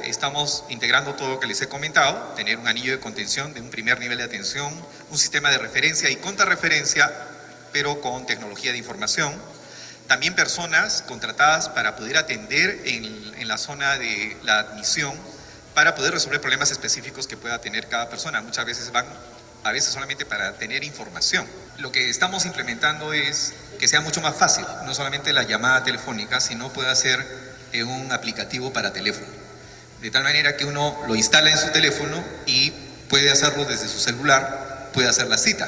Estamos integrando todo lo que les he comentado, tener un anillo de contención de un primer nivel de atención, un sistema de referencia y contrarreferencia, pero con tecnología de información. También personas contratadas para poder atender en la zona de la admisión, para poder resolver problemas específicos que pueda tener cada persona. Muchas veces van, a veces solamente para tener información. Lo que estamos implementando es que sea mucho más fácil, no solamente la llamada telefónica, sino pueda ser un aplicativo para teléfono. De tal manera que uno lo instala en su teléfono y puede hacerlo desde su celular, puede hacer la cita.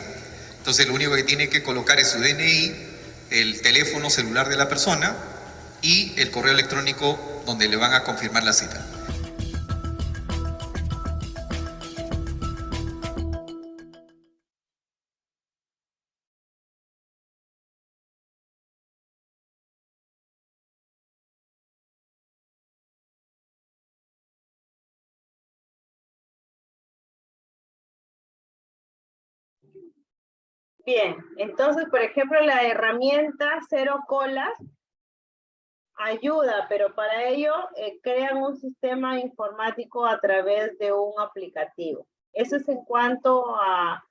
Entonces lo único que tiene que colocar es su DNI, el teléfono celular de la persona y el correo electrónico donde le van a confirmar la cita. Bien, entonces, por ejemplo, la herramienta Cero Colas ayuda, pero para ello crean un sistema informático a través de un aplicativo. Eso es en cuanto a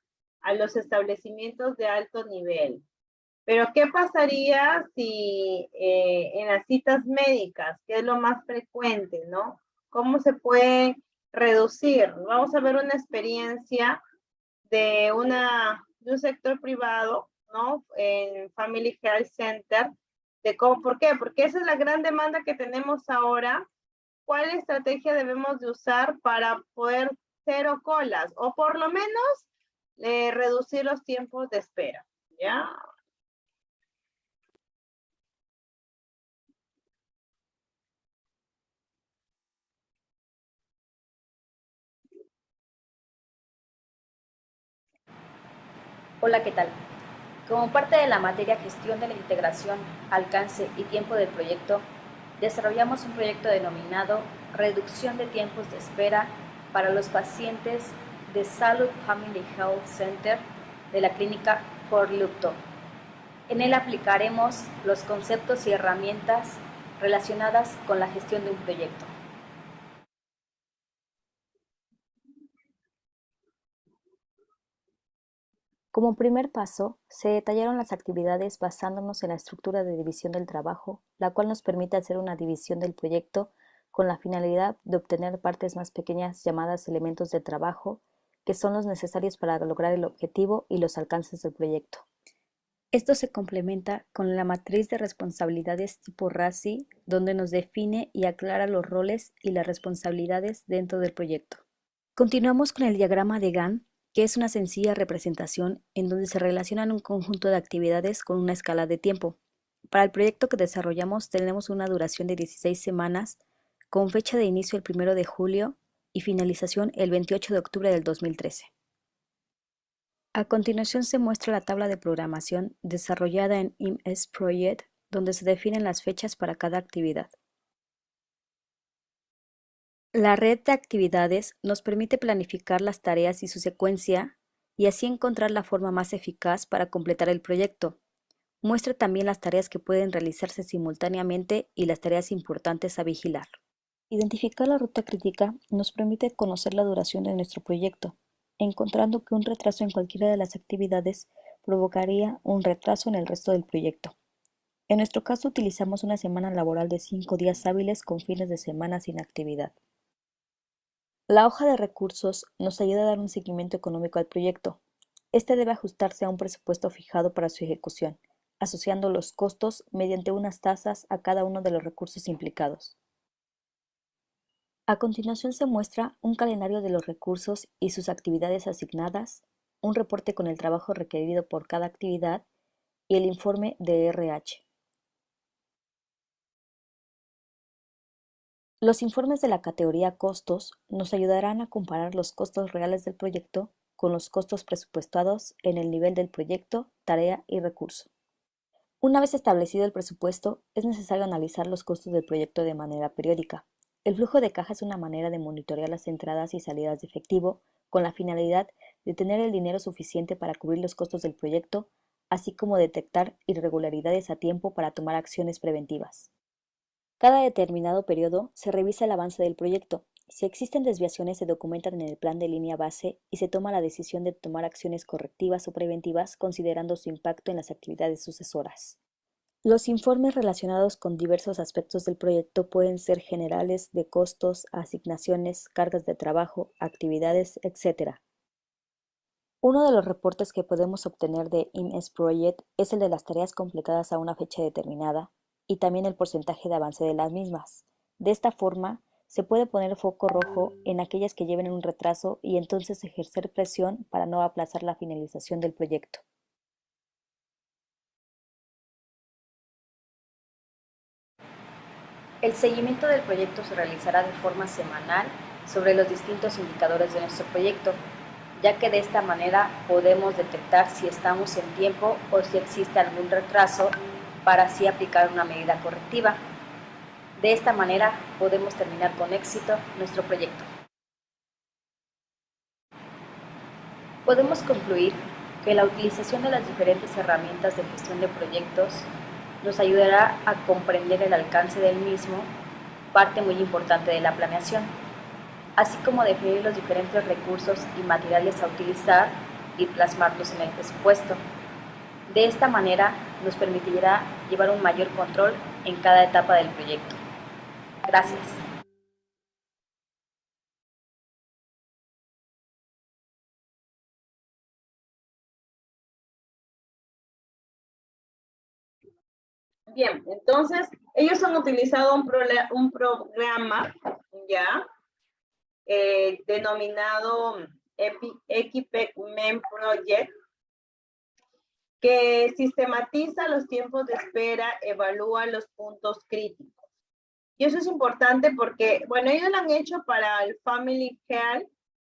los establecimientos de alto nivel. Pero, ¿qué pasaría si en las citas médicas, que es lo más frecuente, ¿no? ¿Cómo se puede reducir? Vamos a ver una experiencia de un sector privado, ¿no? En Family Health Center. ¿Por qué? Porque esa es la gran demanda que tenemos ahora. ¿Cuál estrategia debemos de usar para poder cero colas? O por lo menos reducir los tiempos de espera, ¿ya? Hola, ¿qué tal? Como parte de la materia Gestión de la Integración, Alcance y Tiempo del Proyecto, desarrollamos un proyecto denominado Reducción de Tiempos de Espera para los pacientes de Salud Family Health Center de la clínica Fort Lupton. En él aplicaremos los conceptos y herramientas relacionadas con la gestión de un proyecto. Como primer paso, se detallaron las actividades basándonos en la estructura de división del trabajo, la cual nos permite hacer una división del proyecto con la finalidad de obtener partes más pequeñas llamadas elementos de trabajo, que son los necesarios para lograr el objetivo y los alcances del proyecto. Esto se complementa con la matriz de responsabilidades tipo RACI, donde nos define y aclara los roles y las responsabilidades dentro del proyecto. Continuamos con el diagrama de Gantt, que es una sencilla representación en donde se relacionan un conjunto de actividades con una escala de tiempo. Para el proyecto que desarrollamos tenemos una duración de 16 semanas, con fecha de inicio el 1 de julio y finalización el 28 de octubre del 2013. A continuación se muestra la tabla de programación desarrollada en MS Project, donde se definen las fechas para cada actividad. La red de actividades nos permite planificar las tareas y su secuencia y así encontrar la forma más eficaz para completar el proyecto. Muestra también las tareas que pueden realizarse simultáneamente y las tareas importantes a vigilar. Identificar la ruta crítica nos permite conocer la duración de nuestro proyecto, encontrando que un retraso en cualquiera de las actividades provocaría un retraso en el resto del proyecto. En nuestro caso utilizamos una semana laboral de 5 días hábiles con fines de semana sin actividad. La hoja de recursos nos ayuda a dar un seguimiento económico al proyecto. Este debe ajustarse a un presupuesto fijado para su ejecución, asociando los costos mediante unas tasas a cada uno de los recursos implicados. A continuación se muestra un calendario de los recursos y sus actividades asignadas, un reporte con el trabajo requerido por cada actividad y el informe de RH. Los informes de la categoría costos nos ayudarán a comparar los costos reales del proyecto con los costos presupuestados en el nivel del proyecto, tarea y recurso. Una vez establecido el presupuesto, es necesario analizar los costos del proyecto de manera periódica. El flujo de caja es una manera de monitorear las entradas y salidas de efectivo con la finalidad de tener el dinero suficiente para cubrir los costos del proyecto, así como detectar irregularidades a tiempo para tomar acciones preventivas. Cada determinado periodo se revisa el avance del proyecto. Si existen desviaciones se documentan en el plan de línea base y se toma la decisión de tomar acciones correctivas o preventivas considerando su impacto en las actividades sucesoras. Los informes relacionados con diversos aspectos del proyecto pueden ser generales de costos, asignaciones, cargas de trabajo, actividades, etc. Uno de los reportes que podemos obtener de MS Project es el de las tareas completadas a una fecha determinada, y también el porcentaje de avance de las mismas. De esta forma, se puede poner foco rojo en aquellas que lleven un retraso y entonces ejercer presión para no aplazar la finalización del proyecto. El seguimiento del proyecto se realizará de forma semanal sobre los distintos indicadores de nuestro proyecto, ya que de esta manera podemos detectar si estamos en tiempo o si existe algún retraso para así aplicar una medida correctiva. De esta manera podemos terminar con éxito nuestro proyecto. Podemos concluir que la utilización de las diferentes herramientas de gestión de proyectos nos ayudará a comprender el alcance del mismo, parte muy importante de la planeación, así como definir los diferentes recursos y materiales a utilizar y plasmarlos en el presupuesto. De esta manera nos permitirá llevar un mayor control en cada etapa del proyecto. Gracias. Bien, entonces ellos han utilizado un programa, ya, denominado Equipec Men Project, que sistematiza los tiempos de espera, evalúa los puntos críticos. Y eso es importante porque, bueno, ellos lo han hecho para el Family Care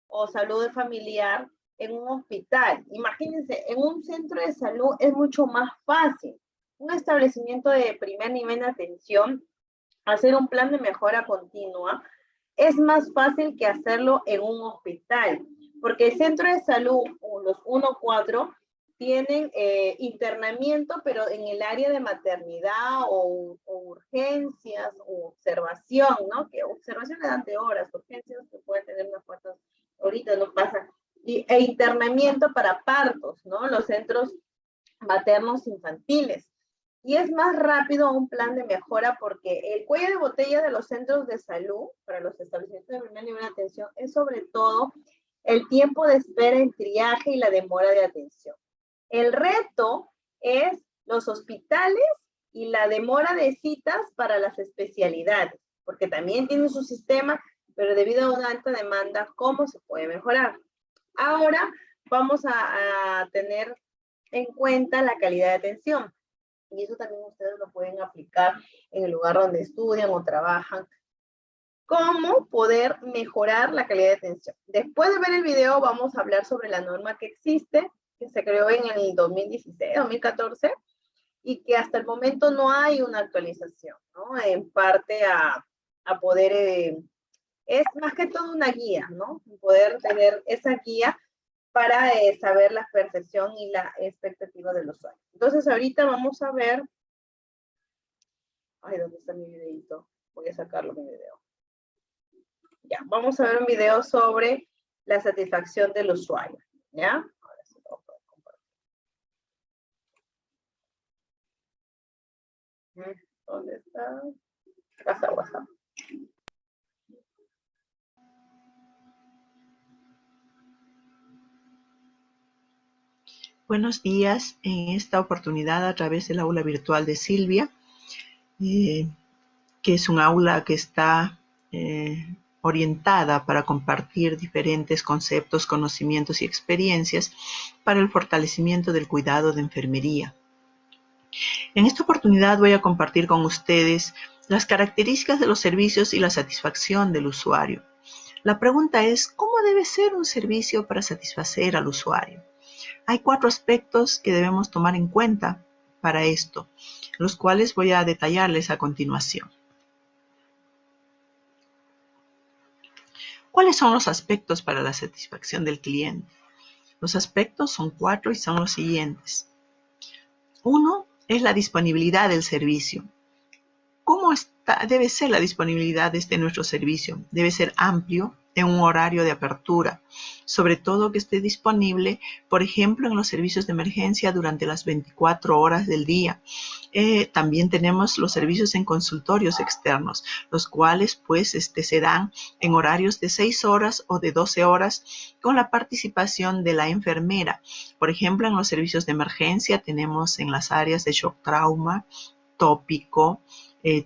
o salud familiar en un hospital. Imagínense, en un centro de salud es mucho más fácil. Un establecimiento de primer nivel de atención, hacer un plan de mejora continua, es más fácil que hacerlo en un hospital, porque el centro de salud, los 1-4, tienen internamiento, pero en el área de maternidad o urgencias o observación, ¿no? Que observación le dan de horas, urgencias que pueden tener unas cuantas, ahorita no pasa, e internamiento para partos, ¿no? Los centros maternos infantiles. Y es más rápido un plan de mejora porque el cuello de botella de los centros de salud, para los establecimientos de primer nivel de atención, es sobre todo el tiempo de espera en triaje y la demora de atención. El reto es los hospitales y la demora de citas para las especialidades, porque también tienen su sistema, pero debido a una alta demanda, ¿cómo se puede mejorar? Ahora vamos a tener en cuenta la calidad de atención. Y eso también ustedes lo pueden aplicar en el lugar donde estudian o trabajan. ¿Cómo poder mejorar la calidad de atención? Después de ver el video vamos a hablar sobre la norma que existe, que se creó en el 2016, 2014, y que hasta el momento no hay una actualización, ¿no? En parte a poder, es más que todo una guía, ¿no? Poder tener esa guía para saber la percepción y la expectativa del usuario. Entonces, ahorita vamos a ver... Ay, ¿dónde está mi videito? Voy a sacarlo mi video. Ya, vamos a ver un video sobre la satisfacción del usuario, ¿ya? Ahora sí lo puedo compartir. ¿Dónde está? WhatsApp. Buenos días, en esta oportunidad a través del aula virtual de Silvia, que es un aula que está orientada para compartir diferentes conceptos, conocimientos y experiencias para el fortalecimiento del cuidado de enfermería. En esta oportunidad voy a compartir con ustedes las características de los servicios y la satisfacción del usuario. La pregunta es, ¿cómo debe ser un servicio para satisfacer al usuario? Hay 4 aspectos que debemos tomar en cuenta para esto, los cuales voy a detallarles a continuación. ¿Cuáles son los aspectos para la satisfacción del cliente? Los aspectos son 4 y son los siguientes. 1 es la disponibilidad del servicio. ¿Cómo debe ser la disponibilidad de nuestro servicio? Debe ser amplio, en un horario de apertura, sobre todo que esté disponible, por ejemplo, en los servicios de emergencia durante las 24 horas del día. También tenemos los servicios en consultorios externos, los cuales pues se dan en horarios de 6 horas o de 12 horas con la participación de la enfermera. Por ejemplo, en los servicios de emergencia tenemos en las áreas de shock trauma, tópico,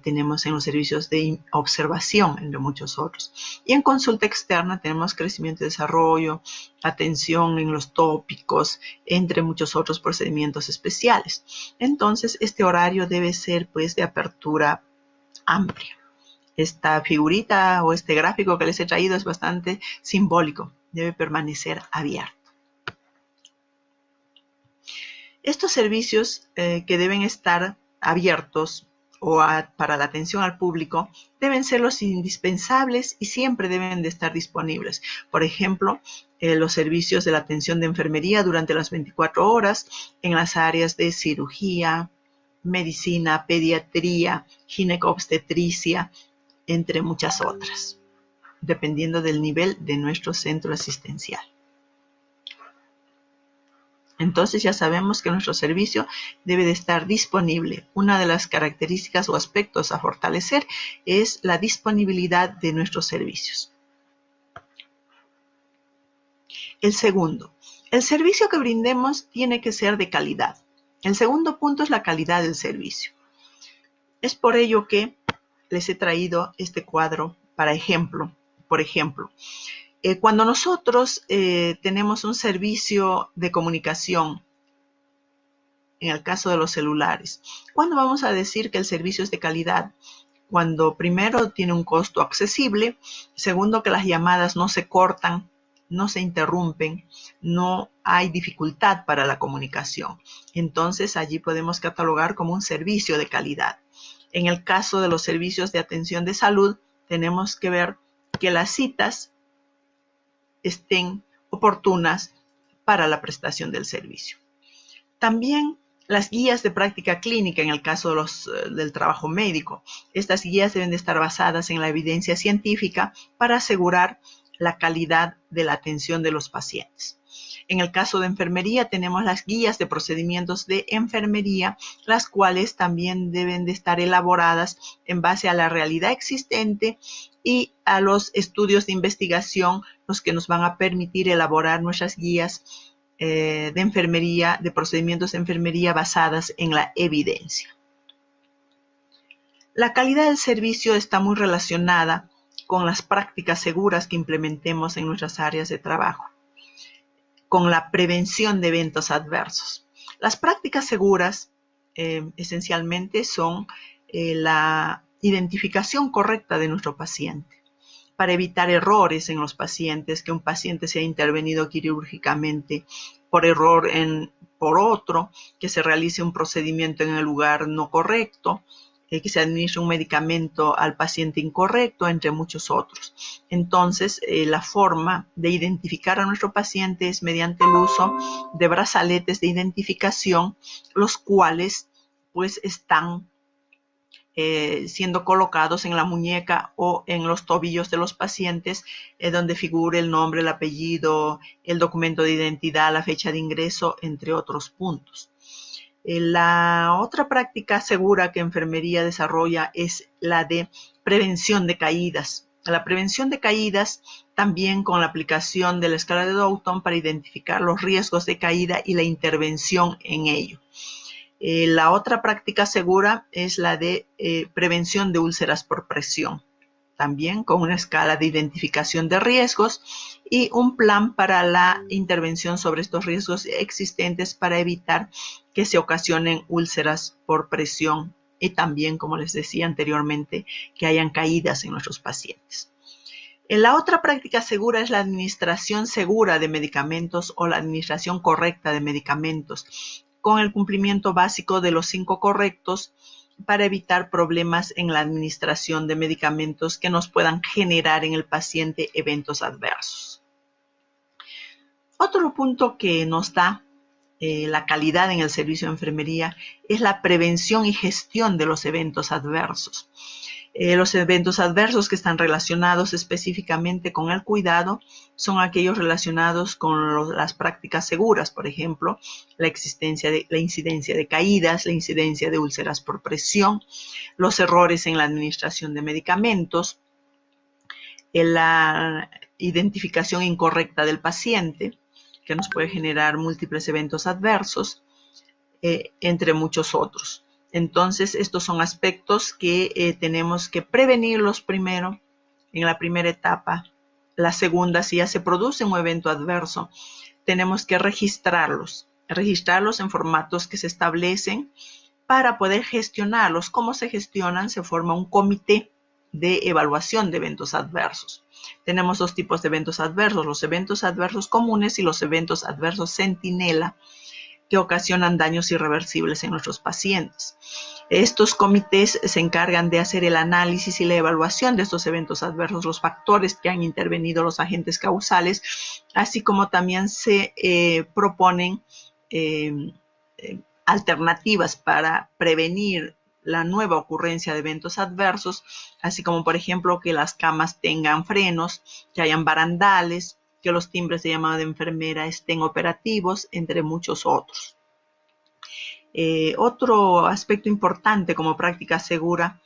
tenemos en los servicios de observación, entre muchos otros. Y en consulta externa tenemos crecimiento y desarrollo, atención en los tópicos, entre muchos otros procedimientos especiales. Entonces, este horario debe ser pues de apertura amplia. Esta figurita o este gráfico que les he traído es bastante simbólico. Debe permanecer abierto. Estos servicios que deben estar abiertos para la atención al público deben ser los indispensables y siempre deben de estar disponibles. Por ejemplo, los servicios de la atención de enfermería durante las 24 horas en las áreas de cirugía, medicina, pediatría, ginecobstetricia, entre muchas otras, dependiendo del nivel de nuestro centro asistencial. Entonces ya sabemos que nuestro servicio debe de estar disponible. Una de las características o aspectos a fortalecer es la disponibilidad de nuestros servicios. El segundo, el servicio que brindemos tiene que ser de calidad. El segundo punto es la calidad del servicio. Es por ello que les he traído este cuadro para ejemplo. Por ejemplo, cuando nosotros tenemos un servicio de comunicación, en el caso de los celulares, ¿cuándo vamos a decir que el servicio es de calidad? Cuando primero tiene un costo accesible, segundo que las llamadas no se cortan, no se interrumpen, no hay dificultad para la comunicación. Entonces allí podemos catalogar como un servicio de calidad. En el caso de los servicios de atención de salud, tenemos que ver que las citas estén oportunas para la prestación del servicio. También las guías de práctica clínica en el caso del trabajo médico. Estas guías deben de estar basadas en la evidencia científica para asegurar la calidad de la atención de los pacientes. En el caso de enfermería tenemos las guías de procedimientos de enfermería, las cuales también deben de estar elaboradas en base a la realidad existente y a los estudios de investigación, los que nos van a permitir elaborar nuestras guías de enfermería, de procedimientos de enfermería basadas en la evidencia. La calidad del servicio está muy relacionada con las prácticas seguras que implementemos en nuestras áreas de trabajo, con la prevención de eventos adversos. Las prácticas seguras esencialmente son la identificación correcta de nuestro paciente para evitar errores en los pacientes, que un paciente sea intervenido quirúrgicamente por error por otro, que se realice un procedimiento en el lugar no correcto, que se administre un medicamento al paciente incorrecto, entre muchos otros. Entonces, la forma de identificar a nuestro paciente es mediante el uso de brazaletes de identificación, los cuales pues están siendo colocados en la muñeca o en los tobillos de los pacientes, donde figure el nombre, el apellido, el documento de identidad, la fecha de ingreso, entre otros puntos. La otra práctica segura que enfermería desarrolla es la de prevención de caídas. La prevención de caídas también con la aplicación de la escala de Doughton para identificar los riesgos de caída y la intervención en ello. La otra práctica segura es la de prevención de úlceras por presión, también con una escala de identificación de riesgos y un plan para la intervención sobre estos riesgos existentes para evitar que se ocasionen úlceras por presión y también, como les decía anteriormente, que hayan caídas en nuestros pacientes. La otra práctica segura es la administración segura de medicamentos o la administración correcta de medicamentos, con el cumplimiento básico de los 5 correctos para evitar problemas en la administración de medicamentos que nos puedan generar en el paciente eventos adversos. Otro punto que nos da la calidad en el servicio de enfermería es la prevención y gestión de los eventos adversos. Los eventos adversos que están relacionados específicamente con el cuidado son aquellos relacionados con las prácticas seguras, por ejemplo, la incidencia de caídas, la incidencia de úlceras por presión, los errores en la administración de medicamentos, la identificación incorrecta del paciente, que nos puede generar múltiples eventos adversos, entre muchos otros. Entonces, estos son aspectos que tenemos que prevenirlos primero, en la primera etapa. La segunda, si ya se produce un evento adverso, tenemos que registrarlos en formatos que se establecen para poder gestionarlos. ¿Cómo se gestionan? Se forma un comité de evaluación de eventos adversos. Tenemos 2 tipos de eventos adversos, los eventos adversos comunes y los eventos adversos centinela, que ocasionan daños irreversibles en nuestros pacientes. Estos comités se encargan de hacer el análisis y la evaluación de estos eventos adversos, los factores que han intervenido, los agentes causales, así como también se proponen alternativas para prevenir la nueva ocurrencia de eventos adversos, así como por ejemplo que las camas tengan frenos, que hayan barandales, que los timbres de llamada de enfermera estén operativos, entre muchos otros. Otro aspecto importante como práctica segura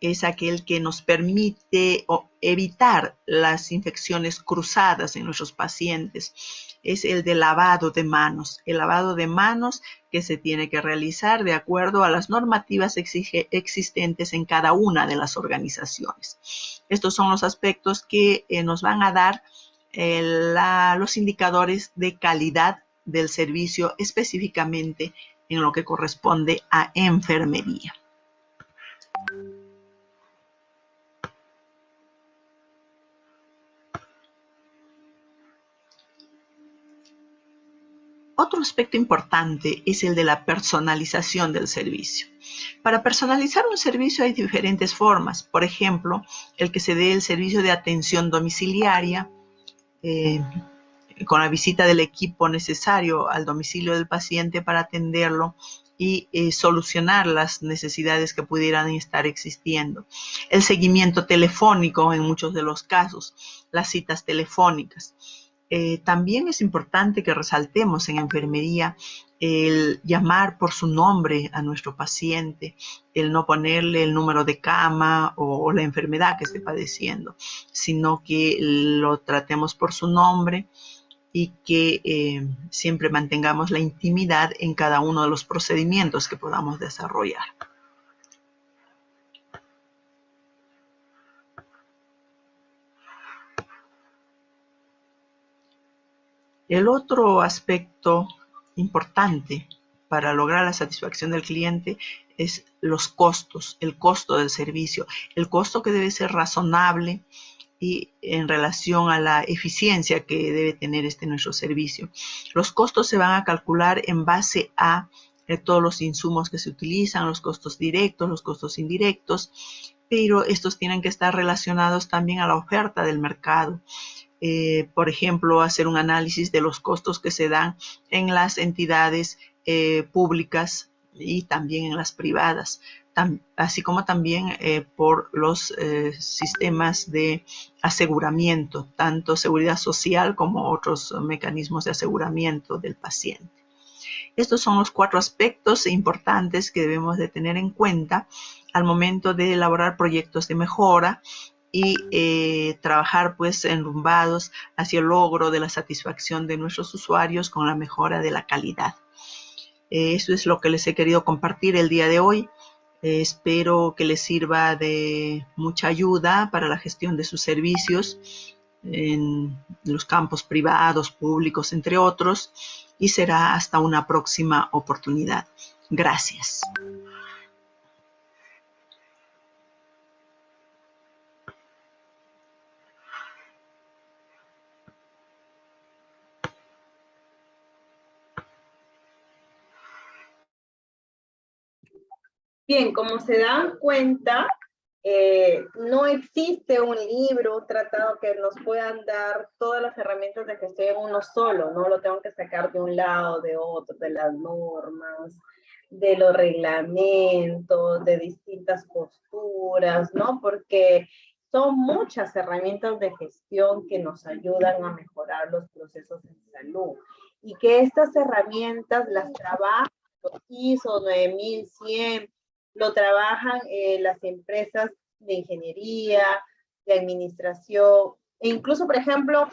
es aquel que nos permite evitar las infecciones cruzadas en nuestros pacientes. Es el de lavado de manos. El lavado de manos que se tiene que realizar de acuerdo a las normativas existentes en cada una de las organizaciones. Estos son los aspectos que nos van a dar los indicadores de calidad del servicio, específicamente en lo que corresponde a enfermería. Otro aspecto importante es el de la personalización del servicio. Para personalizar un servicio hay diferentes formas. Por ejemplo, el que se dé el servicio de atención domiciliaria, con la visita del equipo necesario al domicilio del paciente para atenderlo y solucionar las necesidades que pudieran estar existiendo. El seguimiento telefónico en muchos de los casos, las citas telefónicas. También es importante que resaltemos en enfermería el llamar por su nombre a nuestro paciente, el no ponerle el número de cama o la enfermedad que esté padeciendo, sino que lo tratemos por su nombre y que siempre mantengamos la intimidad en cada uno de los procedimientos que podamos desarrollar. El otro aspecto importante para lograr la satisfacción del cliente es los costos, el costo del servicio, el costo que debe ser razonable y en relación a la eficiencia que debe tener nuestro servicio. Los costos se van a calcular en base a todos los insumos que se utilizan, los costos directos, los costos indirectos, pero estos tienen que estar relacionados también a la oferta del mercado. Por ejemplo, hacer un análisis de los costos que se dan en las entidades públicas y también en las privadas, así como también por los sistemas de aseguramiento, tanto seguridad social como otros mecanismos de aseguramiento del paciente. Estos son los 4 aspectos importantes que debemos de tener en cuenta al momento de elaborar proyectos de mejora y trabajar pues enrumbados hacia el logro de la satisfacción de nuestros usuarios con la mejora de la calidad. Eso es lo que les he querido compartir el día de hoy. Espero que les sirva de mucha ayuda para la gestión de sus servicios en los campos privados, públicos, entre otros, y será hasta una próxima oportunidad. Gracias. Bien, como se dan cuenta, no existe un libro, un tratado que nos puedan dar todas las herramientas de gestión en uno solo, ¿no? Lo tengo que sacar de un lado, de otro, de las normas, de los reglamentos, de distintas posturas, ¿no? Porque son muchas herramientas de gestión que nos ayudan a mejorar los procesos en salud. Y que estas herramientas las trabajan los ISO 9100, lo trabajan las empresas de ingeniería, de administración, e incluso, por ejemplo,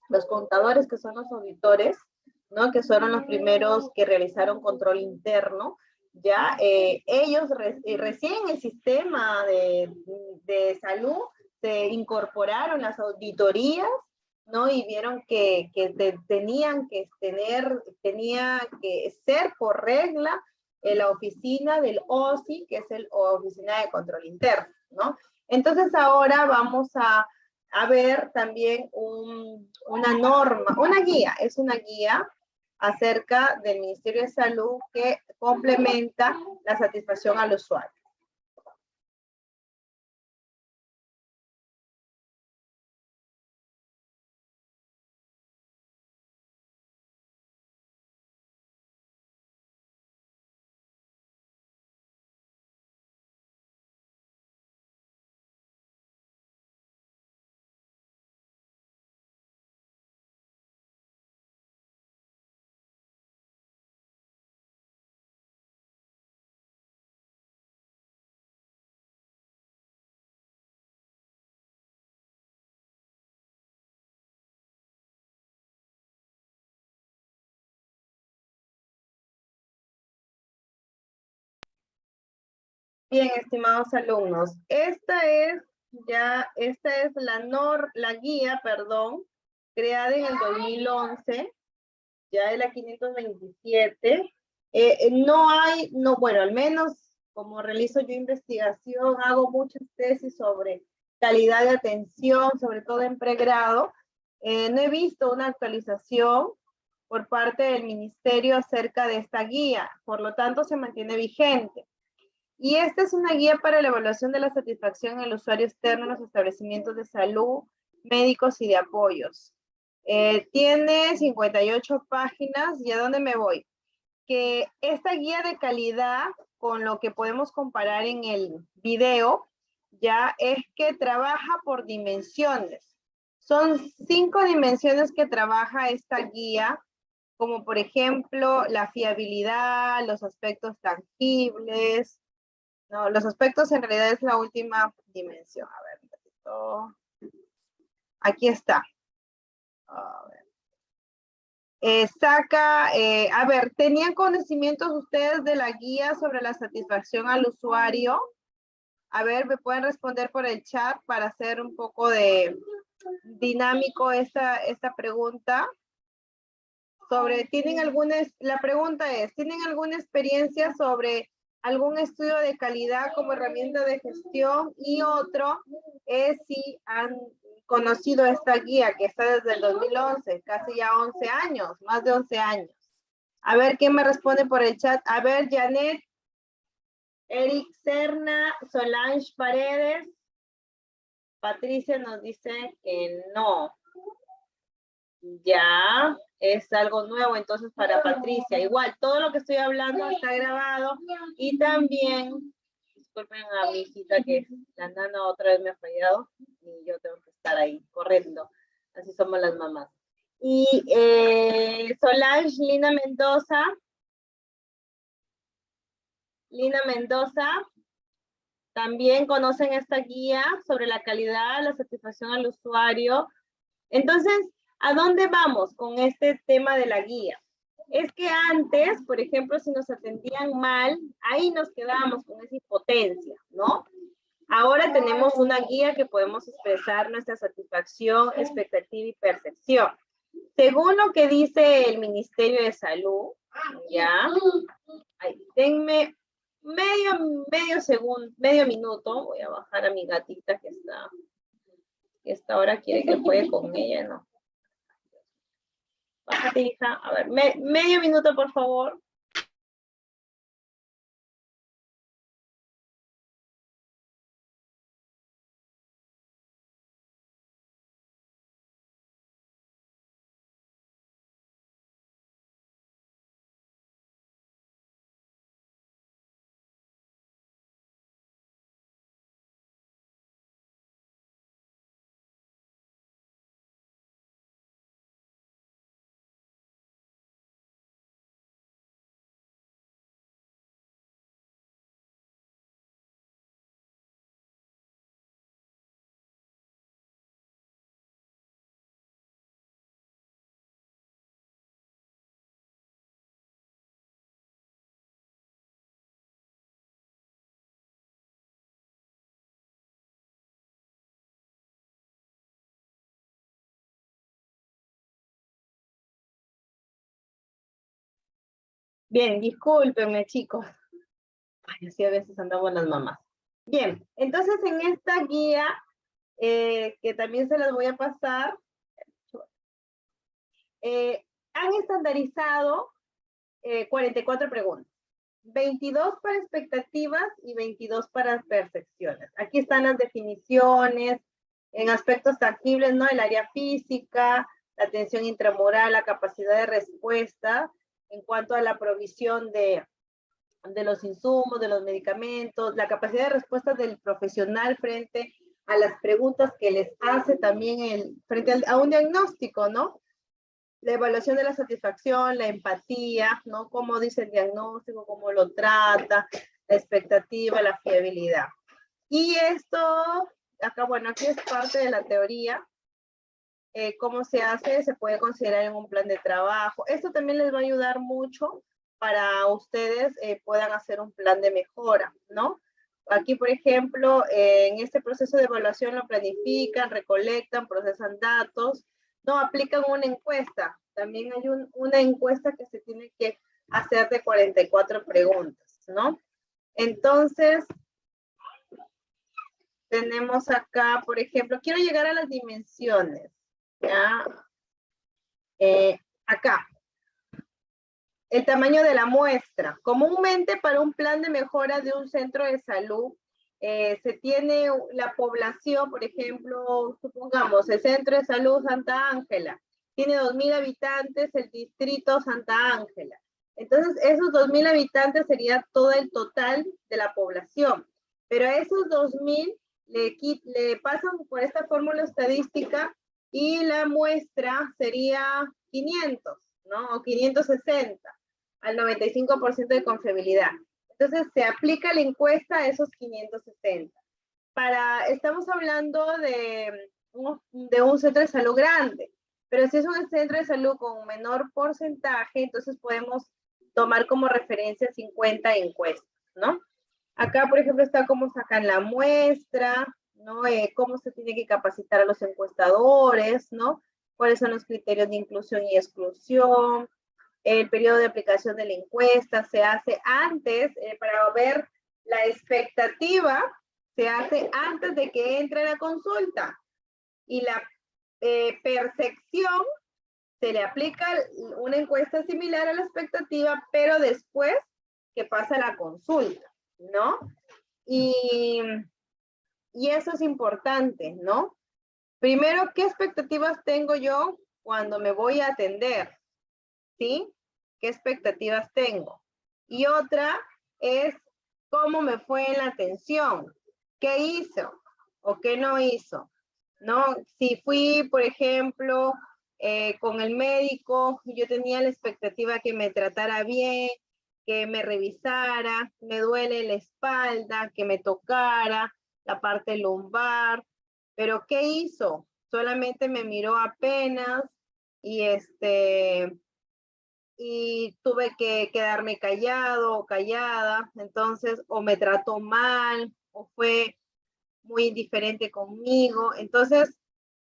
los contadores, que son los auditores, ¿no? Que fueron los primeros que realizaron control interno, ya ellos recién el sistema de salud se incorporaron las auditorías, ¿no? Y vieron que tenía que ser por regla la oficina del OSI, que es la Oficina de Control Interno, ¿no? Entonces ahora vamos a ver también una norma, una guía, es una guía acerca del Ministerio de Salud que complementa la satisfacción al usuario. Bien, estimados alumnos, esta es la guía, creada en el 2011, ya es la 527. Bueno, al menos como realizo yo investigación, hago muchas tesis sobre calidad de atención, sobre todo en pregrado. No he visto una actualización por parte del ministerio acerca de esta guía, por lo tanto se mantiene vigente. Y esta es una guía para la evaluación de la satisfacción del usuario externo en los establecimientos de salud, médicos y de apoyos. Tiene 58 páginas. ¿Y a dónde me voy? Que esta guía de calidad, con lo que podemos comparar en el video, ya es que trabaja por dimensiones. Son 5 dimensiones que trabaja esta guía, como por ejemplo la fiabilidad, los aspectos tangibles. No, los aspectos en realidad es la última dimensión. A ver, un poquito. Aquí está. A ver. ¿Tenían conocimientos ustedes de la guía sobre la satisfacción al usuario? A ver, ¿me pueden responder por el chat para hacer un poco de dinámico esta pregunta? La pregunta es, ¿tienen alguna experiencia sobre algún estudio de calidad como herramienta de gestión? Y otro es si han conocido esta guía que está desde el 2011, casi ya 11 años, más de 11 años. A ver, ¿quién me responde por el chat? A ver, Janet, Eric Serna, Solange Paredes. Patricia nos dice que no. Ya, es algo nuevo entonces para Patricia. Igual, todo lo que estoy hablando está grabado. Y también, disculpen a mi hijita que la nana otra vez me ha fallado y yo tengo que estar ahí corriendo. Así somos las mamás. Y Solange, Lina Mendoza, también conocen esta guía sobre la calidad, la satisfacción al usuario. Entonces, ¿a dónde vamos con este tema de la guía? Es que antes, por ejemplo, si nos atendían mal, ahí nos quedábamos con esa impotencia, ¿no? Ahora tenemos una guía que podemos expresar nuestra satisfacción, expectativa y percepción. Según lo que dice el Ministerio de Salud, ya, denme medio minuto, voy a bajar a mi gatita que esta hora quiere que juegue con ella, ¿no? Bájate, hija. A ver, medio minuto, por favor. Bien, discúlpenme, chicos. Ay, así a veces andamos las mamás. Bien, entonces en esta guía, que también se las voy a pasar, Han estandarizado 44 preguntas. 22 para expectativas y 22 para percepciones. Aquí están las definiciones en aspectos tangibles, ¿no? El área física, la atención intramural, la capacidad de respuesta en cuanto a la provisión de los insumos, de los medicamentos, la capacidad de respuesta del profesional frente a las preguntas que les hace también frente a un diagnóstico, ¿no? La evaluación de la satisfacción, la empatía, ¿no? Cómo dice el diagnóstico, cómo lo trata, la expectativa, la fiabilidad. Y esto, acá, bueno, aquí es parte de la teoría. Cómo se hace, se puede considerar en un plan de trabajo. Esto también les va a ayudar mucho para ustedes puedan hacer un plan de mejora, ¿no? Aquí, por ejemplo, en este proceso de evaluación lo planifican, recolectan, procesan datos, no, aplican una encuesta. También hay una encuesta que se tiene que hacer de 44 preguntas, ¿no? Entonces, tenemos acá, por ejemplo, quiero llegar a las dimensiones, ¿ya? Acá. El tamaño de la muestra. Comúnmente para un plan de mejora de un centro de salud, se tiene la población, por ejemplo, supongamos, el centro de salud Santa Ángela, tiene 2.000 habitantes, el distrito Santa Ángela. Entonces, esos 2.000 habitantes sería todo el total de la población. Pero a esos 2.000 le pasan por esta fórmula estadística y la muestra sería 500, ¿no? O 560, al 95% de confiabilidad. Entonces, se aplica la encuesta a esos 560. Estamos hablando de un centro de salud grande, pero si es un centro de salud con un menor porcentaje, entonces podemos tomar como referencia 50 encuestas, ¿no? Acá, por ejemplo, está cómo sacan la muestra, ¿no? Cómo se tiene que capacitar a los encuestadores, ¿no? Cuáles son los criterios de inclusión y exclusión. El periodo de aplicación de la encuesta se hace antes, para ver la expectativa, se hace antes de que entre la consulta. Y la percepción, se le aplica una encuesta similar a la expectativa, pero después que pasa la consulta, ¿no? Y eso es importante, ¿no? Primero, ¿qué expectativas tengo yo cuando me voy a atender? ¿Sí? ¿Qué expectativas tengo? Y otra es cómo me fue en la atención. ¿Qué hizo o qué no hizo? ¿No? Si fui, por ejemplo, con el médico, yo tenía la expectativa que me tratara bien, que me revisara, me duele la espalda, que me tocara la parte lumbar, pero ¿qué hizo? Solamente me miró apenas y tuve que quedarme callado o callada, entonces, o me trató mal, o fue muy indiferente conmigo. Entonces,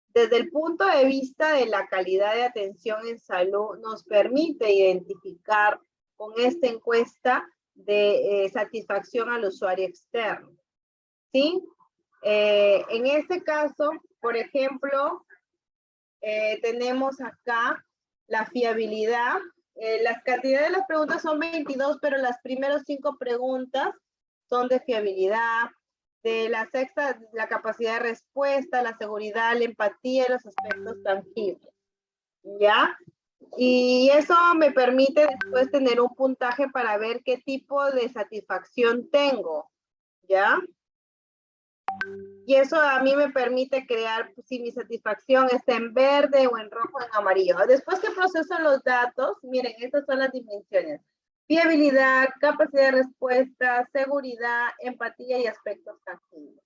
desde el punto de vista de la calidad de atención en salud, nos permite identificar con esta encuesta de satisfacción al usuario externo, ¿sí? En este caso, por ejemplo, tenemos acá la fiabilidad. Las cantidades de las preguntas son 22, pero las primeras 5 preguntas son de fiabilidad. De la sexta, la capacidad de respuesta, la seguridad, la empatía y los aspectos tangibles. ¿Ya? Y eso me permite después tener un puntaje para ver qué tipo de satisfacción tengo. ¿Ya? Y eso a mí me permite crear si mi satisfacción está en verde o en rojo o en amarillo. Después que proceso los datos, miren, estas son las dimensiones. Fiabilidad, capacidad de respuesta, seguridad, empatía y aspectos tangibles.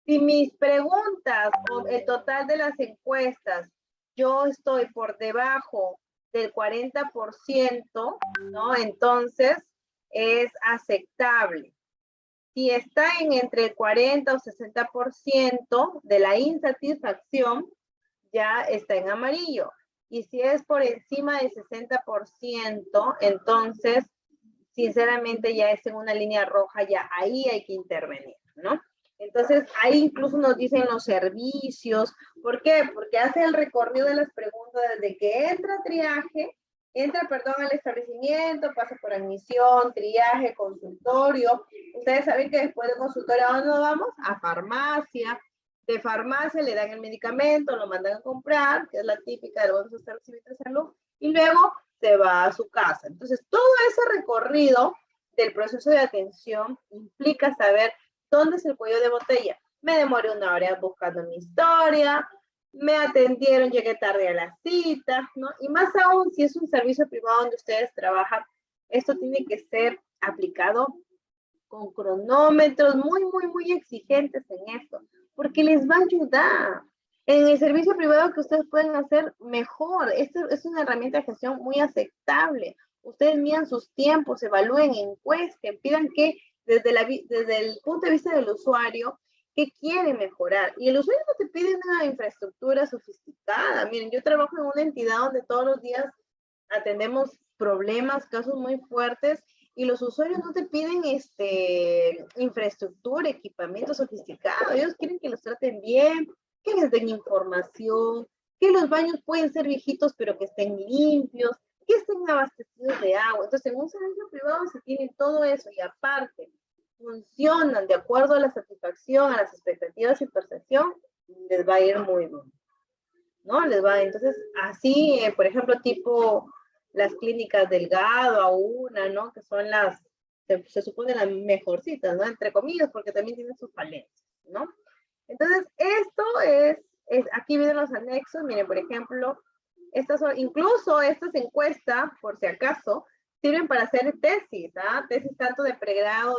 Si mis preguntas o el total de las encuestas, yo estoy por debajo del 40%, ¿no? Entonces es aceptable. Si está en entre el 40 o 60% de la insatisfacción, ya está en amarillo. Y si es por encima del 60%, entonces, sinceramente, ya es en una línea roja, ya ahí hay que intervenir, ¿no? Entonces, ahí incluso nos dicen los servicios. ¿Por qué? Porque hace el recorrido de las preguntas desde que entra triaje entra, perdón, al establecimiento, pasa por admisión, triaje, consultorio. Ustedes saben que después de consultorio, ¿a dónde nos vamos? A farmacia. De farmacia le dan el medicamento, lo mandan a comprar, que es la típica de los establecimientos de salud, y luego se va a su casa. Entonces, todo ese recorrido del proceso de atención implica saber dónde es el cuello de botella. Me demoré 1 hora buscando mi historia, me atendieron, llegué tarde a la cita, ¿no? Y más aún, si es un servicio privado donde ustedes trabajan, esto tiene que ser aplicado con cronómetros muy exigentes en esto, porque les va a ayudar. En el servicio privado que ustedes pueden hacer mejor, esto es una herramienta de gestión muy aceptable. Ustedes midan sus tiempos, evalúen, encuesten, pidan que desde el punto de vista del usuario, ¿qué quiere mejorar? Y el usuario no te pide una infraestructura sofisticada. Miren, yo trabajo en una entidad donde todos los días atendemos problemas, casos muy fuertes, y los usuarios no te piden infraestructura, equipamiento sofisticado. Ellos quieren que los traten bien, que les den información, que los baños pueden ser viejitos, pero que estén limpios, que estén abastecidos de agua. Entonces, en un servicio privado se tiene todo eso, y aparte, funcionan de acuerdo a la satisfacción, a las expectativas y percepción, les va a ir muy bien, ¿no? Entonces, así, por ejemplo, tipo las clínicas Delgado, Auna, ¿no? Que son se supone las mejorcitas, ¿no? Entre comillas, porque también tienen sus falencias, ¿no? Entonces, esto aquí vienen los anexos. Miren, por ejemplo, incluso estas encuestas, por si acaso, sirven para hacer tesis, tesis tanto de pregrado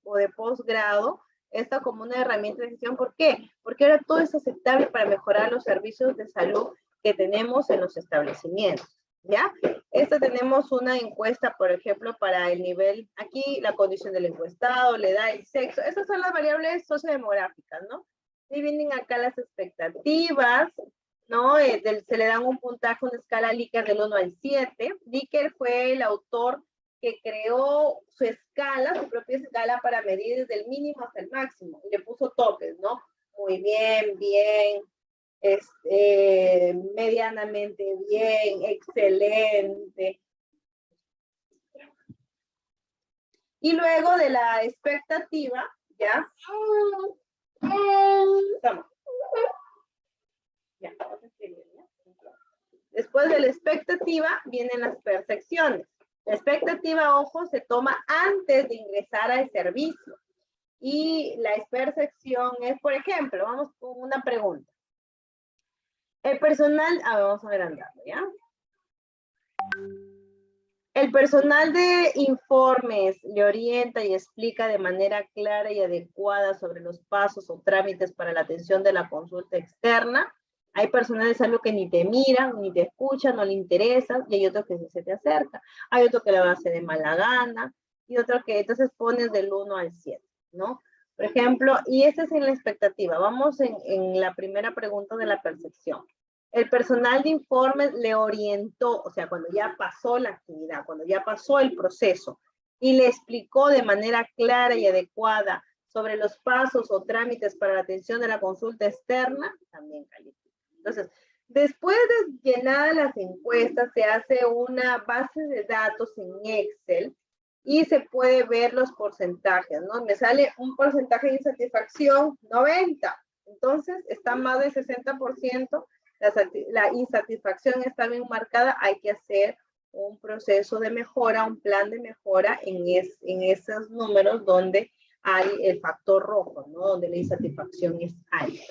o de posgrado, esta como una herramienta de gestión. ¿Por qué? Porque ahora todo es aceptable para mejorar los servicios de salud que tenemos en los establecimientos, ¿ya? Tenemos una encuesta, por ejemplo, para el nivel, aquí la condición del encuestado, la edad, el sexo, esas son las variables sociodemográficas, ¿no? Y vienen acá las expectativas, ¿no? Se le dan un puntaje, una escala Likert del 1 al 7. Likert fue el autor que creó su escala, su propia escala para medir desde el mínimo hasta el máximo. Y le puso topes, ¿no? Muy bien, bien, medianamente bien, excelente. Y luego de la expectativa, ¿ya? Toma. Ya, vamos a escribir, ¿ya? Después de la expectativa vienen las percepciones. La expectativa, ojo, se toma antes de ingresar al servicio. Y la percepción es, por ejemplo, vamos con una pregunta. El personal, vamos a ver andando, ¿ya? El personal de informes le orienta y explica de manera clara y adecuada sobre los pasos o trámites para la atención de la consulta externa. Hay personal de salud que ni te miran, ni te escuchan, no le interesa, y hay otro que se te acerca. Hay otro que lo hace de mala gana, y otro que entonces pones del 1 al 7, ¿no? Por ejemplo, y esta es en la expectativa. Vamos en la primera pregunta de la percepción. El personal de informes le orientó, o sea, cuando ya pasó la actividad, cuando ya pasó el proceso, y le explicó de manera clara y adecuada sobre los pasos o trámites para la atención de la consulta externa, también califica. Entonces, después de llenar las encuestas, se hace una base de datos en Excel y se puede ver los porcentajes, ¿no? Me sale un porcentaje de insatisfacción 90, entonces está más del 60%. La insatisfacción está bien marcada, hay que hacer un proceso de mejora, un plan de mejora en esos números donde hay el factor rojo, ¿no? Donde la insatisfacción es alta,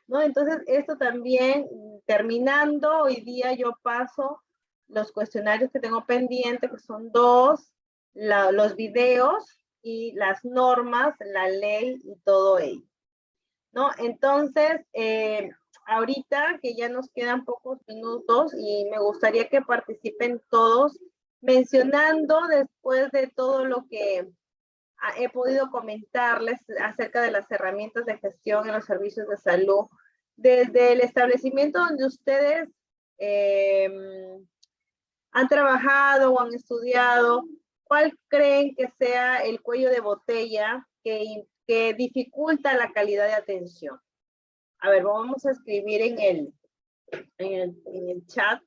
¿no? Entonces, esto también, terminando, hoy día yo paso los cuestionarios que tengo pendientes, que son 2, los videos y las normas, la ley y todo ello, ¿no? Entonces, ahorita que ya nos quedan pocos minutos y me gustaría que participen todos mencionando después de todo lo que he podido comentarles acerca de las herramientas de gestión en los servicios de salud, desde el establecimiento donde ustedes han trabajado o han estudiado, ¿cuál creen que sea el cuello de botella que dificulta la calidad de atención? A ver, vamos a escribir en el chat.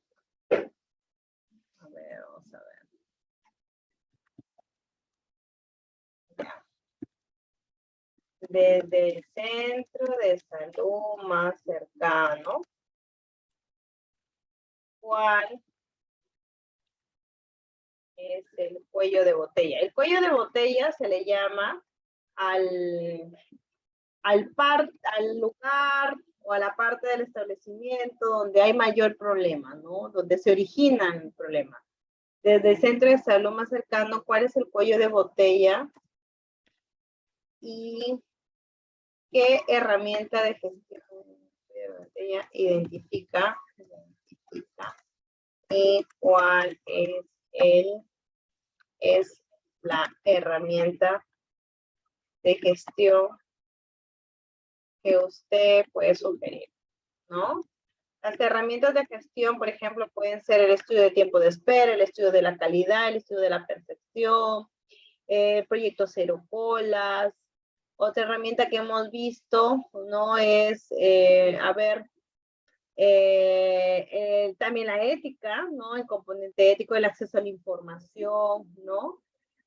A ver. desde el centro de salud más cercano, ¿cuál es el cuello de botella? El cuello de botella se le llama al lugar o a la parte del establecimiento donde hay mayor problema, ¿no? Donde se origina el problema. Desde el centro de salud más cercano, ¿cuál es el cuello de botella? Y qué herramienta de gestión de botella identifica y cuál es la herramienta de gestión que usted puede sugerir, ¿no? Las herramientas de gestión, por ejemplo, pueden ser el estudio de tiempo de espera, el estudio de la calidad, el estudio de la percepción, proyecto cero colas. Otra herramienta que hemos visto, ¿no? Es, también la ética, ¿no? El componente ético del acceso a la información, ¿no?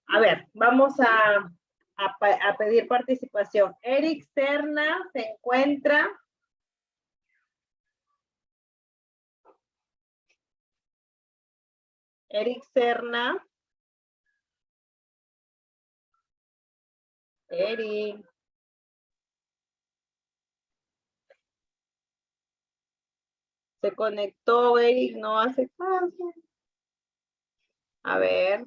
A ver, vamos a pedir participación. Eric Serna se encuentra. Eric Serna. Eric. Se conectó, Eric, no hace caso. A ver.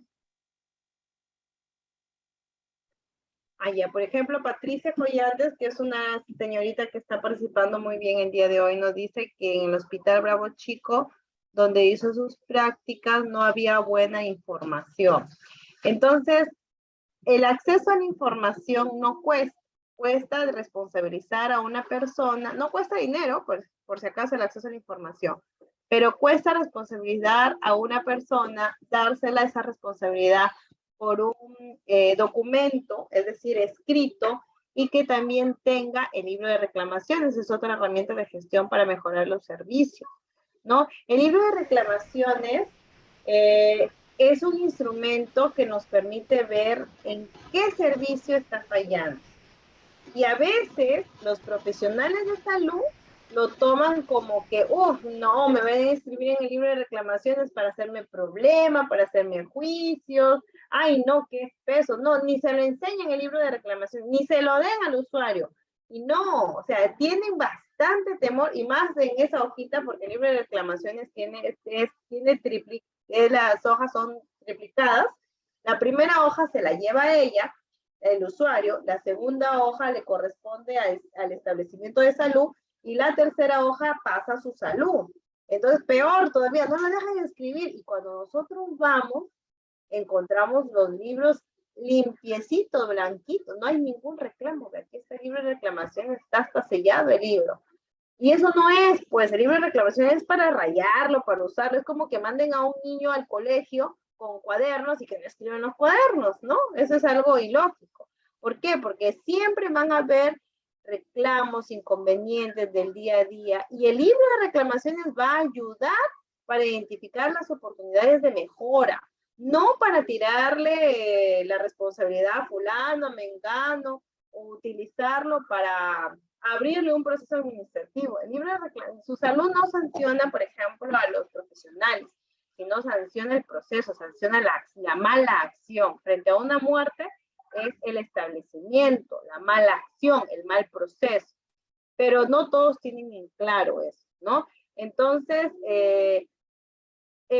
Allá, por ejemplo, Patricia Collantes, que es una señorita que está participando muy bien el día de hoy, nos dice que en el Hospital Bravo Chico, donde hizo sus prácticas, no había buena información. Entonces, el acceso a la información no cuesta. Cuesta responsabilizar a una persona, no cuesta dinero, por si acaso el acceso a la información, pero cuesta responsabilizar a una persona, dársela esa responsabilidad por un documento, es decir, escrito, y que también tenga el libro de reclamaciones. Es otra herramienta de gestión para mejorar los servicios, ¿no? El libro de reclamaciones es un instrumento que nos permite ver en qué servicio está fallando. Y a veces los profesionales de salud lo toman como que, no, me van a inscribir en el libro de reclamaciones para hacerme problema, para hacerme juicios. Ay, no, qué peso. No, ni se lo enseñan el libro de reclamaciones, ni se lo den al usuario. Y no, o sea, tienen bastante temor, y más en esa hojita, porque el libro de reclamaciones las hojas son triplicadas. La primera hoja se la lleva ella, el usuario, la segunda hoja le corresponde al establecimiento de salud, y la tercera hoja pasa a su salud. Entonces, peor todavía, no lo dejan escribir, y cuando nosotros vamos, encontramos los libros limpiecitos, blanquitos, no hay ningún reclamo, de aquí este libro de reclamación está hasta sellado el libro. Y eso no es, pues el libro de reclamación es para rayarlo, para usarlo, es como que manden a un niño al colegio con cuadernos y que no escriben los cuadernos, ¿no? Eso es algo ilógico. ¿Por qué? Porque siempre van a haber reclamos, inconvenientes del día a día, y el libro de reclamaciones va a ayudar para identificar las oportunidades de mejora, no para tirarle la responsabilidad a fulano, mengano, o utilizarlo para abrirle un proceso administrativo. El libro de reclamaciones, su salud no sanciona, por ejemplo, a los profesionales, sino sanciona el proceso, sanciona la mala acción. Frente a una muerte es el establecimiento, la mala acción, el mal proceso. Pero no todos tienen en claro eso, ¿no? Entonces,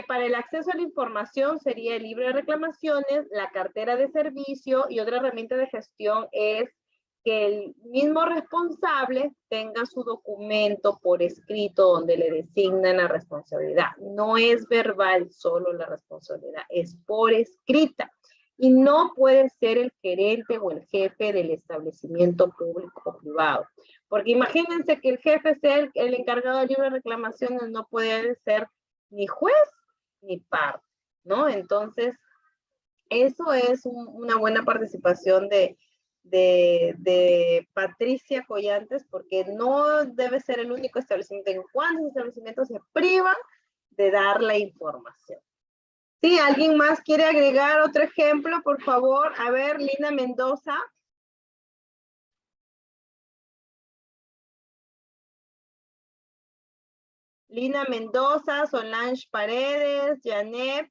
para el acceso a la información sería el libro de reclamaciones, la cartera de servicio, y otra herramienta de gestión es que el mismo responsable tenga su documento por escrito donde le designan la responsabilidad. No es verbal solo la responsabilidad, es por escrita. Y no puede ser el gerente o el jefe del establecimiento público o privado. Porque imagínense que el jefe sea el encargado del libro de reclamaciones, no puede ser ni juez ni parte, ¿no? Entonces, eso es una buena participación de Patricia Collantes, porque no debe ser el único establecimiento. En cuántos establecimientos se privan de dar la información. Sí, ¿alguien más quiere agregar otro ejemplo, por favor? A ver, Lina Mendoza. Lina Mendoza, Solange Paredes, Janet.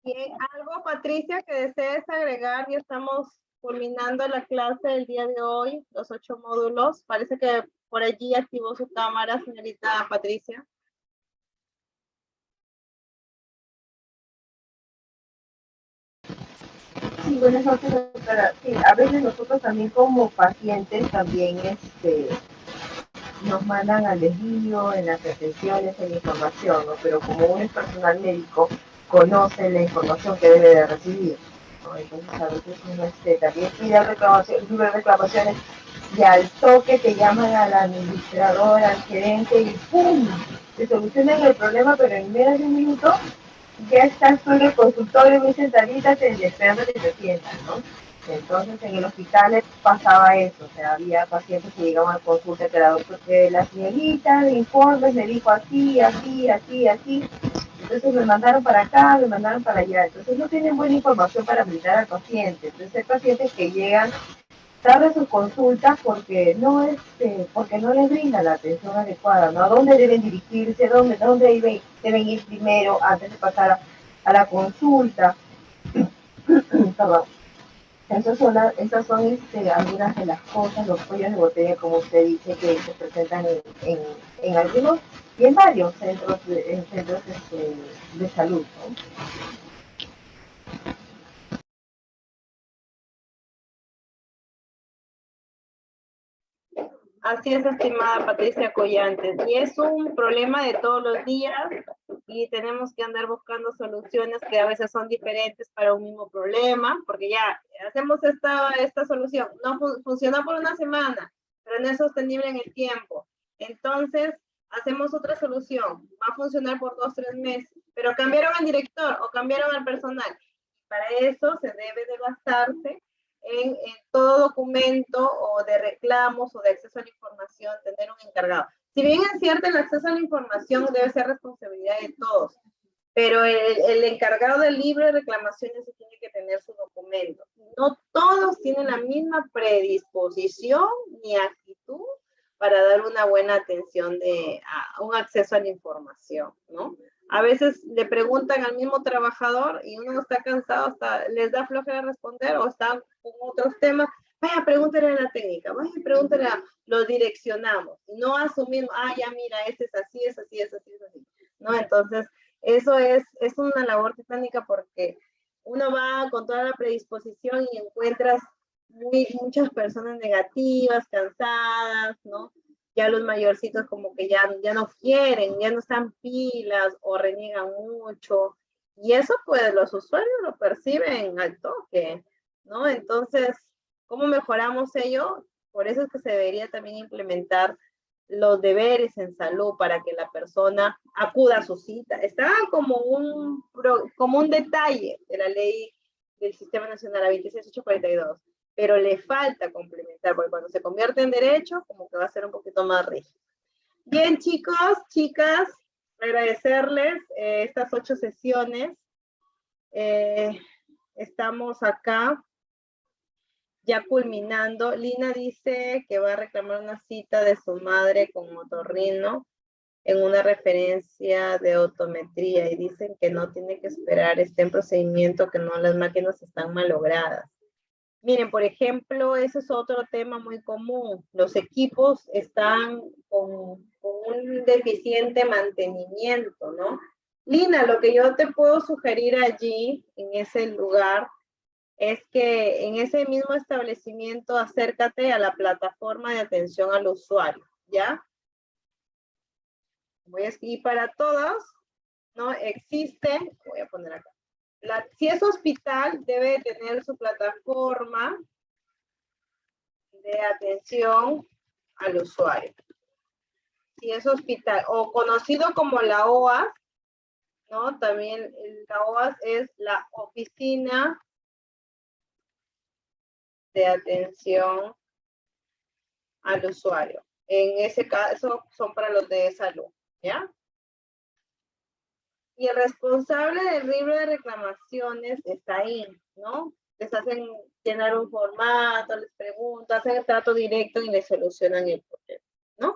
Bien, algo, Patricia, que desees agregar. Ya estamos culminando la clase del día de hoy, los 8 módulos. Parece que por allí activó su cámara, señorita Patricia. Sí, buenas noches, doctora. Sí, a veces nosotros también como pacientes también nos mandan al desvío en las atenciones, en la información, ¿no? Pero como uno es personal médico, conoce la información que debe de recibir, ¿no? Entonces a veces uno también pide reclamaciones y al toque te llaman al administrador, al gerente y ¡pum! Te solucionan el problema, pero en menos de un minuto ya estás tú en el consultorio muy sentadita esperando que te sientan, ¿no? Entonces en el hospital pasaba eso, o sea, había pacientes que llegaban a consulta que la señorita de informes me dijo así, así, así, así, entonces me mandaron para acá, me mandaron para allá, entonces no tienen buena información para brindar al paciente, entonces hay pacientes que llegan tarde a sus consultas porque no les brinda la atención adecuada, ¿no? ¿A dónde deben dirigirse? ¿Dónde deben ir primero antes de pasar a la consulta? Perdón. Esas son algunas de las cosas, los cuellos de botella, como usted dice, que se presentan en algunos y en varios centros de salud, ¿no? Así es, estimada Patricia Collantes. Y es un problema de todos los días y tenemos que andar buscando soluciones que a veces son diferentes para un mismo problema, porque ya hacemos esta solución. No funcionó por una semana, pero no es sostenible en el tiempo. Entonces, hacemos otra solución. Va a funcionar por 2 o 3 meses, pero cambiaron al director o cambiaron al personal. Para eso se debe de basarse en todo documento o de reclamos o de acceso a la información, tener un encargado. Si bien es cierto, el acceso a la información debe ser responsabilidad de todos, pero el encargado del libro de reclamaciones tiene que tener su documento. No todos tienen la misma predisposición ni actitud para dar una buena atención a un acceso a la información, ¿no? A veces le preguntan al mismo trabajador y uno está cansado, hasta les da flojera responder o están con otros temas. Vaya, pregúntale a la técnica, vaya, pregúntale lo direccionamos. Y no asumimos, ya mira, este es así, es así, es así, es así. ¿No? Entonces, eso es una labor titánica porque uno va con toda la predisposición y encuentras muchas personas negativas, cansadas, ¿no? Ya los mayorcitos como que ya no quieren, ya no están pilas o reniegan mucho. Y eso pues los usuarios lo perciben al toque, ¿no? Entonces, ¿cómo mejoramos ello? Por eso es que se debería también implementar los deberes en salud para que la persona acuda a su cita. Está como un detalle de la ley del Sistema Nacional a 26842. Pero le falta complementar, porque cuando se convierte en derecho, como que va a ser un poquito más rígido. Bien, chicos, chicas, agradecerles estas 8 sesiones. Estamos acá ya culminando. Lina dice que va a reclamar una cita de su madre con otorrino en una referencia de otometría y dicen que no tiene que esperar, está en procedimiento, que no, las máquinas están malogradas. Miren, por ejemplo, ese es otro tema muy común. Los equipos están con un deficiente mantenimiento, ¿no? Lina, lo que yo te puedo sugerir allí, en ese lugar, es que en ese mismo establecimiento acércate a la plataforma de atención al usuario, ¿ya? Voy a escribir para todos, ¿no? Existe, voy a poner acá. Si es hospital, debe tener su plataforma de atención al usuario. Si es hospital, o conocido como la OAS, ¿no? También la OAS es la Oficina de Atención al Usuario. En ese caso son para los de salud, ¿ya? Y el responsable del libro de reclamaciones está ahí, ¿no? Les hacen llenar un formato, les preguntan, hacen el trato directo y les solucionan el problema, ¿no?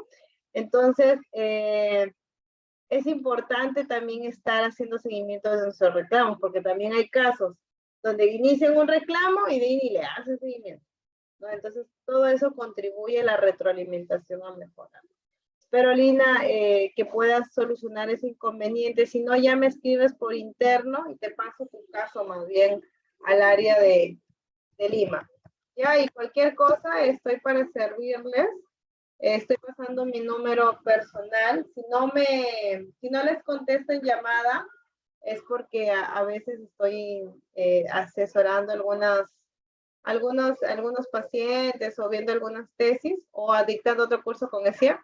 Entonces, es importante también estar haciendo seguimiento de nuestros reclamos, porque también hay casos donde inician un reclamo y de ahí ni le hacen seguimiento, ¿no? Entonces, todo eso contribuye a la retroalimentación a mejorar. Espero, Lina, que puedas solucionar ese inconveniente. Si no, ya me escribes por interno y te paso tu caso más bien al área de Lima. Ya, y cualquier cosa, estoy para servirles. Estoy pasando mi número personal. Si no les contesto en llamada, es porque a veces estoy asesorando algunos pacientes o viendo algunas tesis o dictando otro curso con ESIAC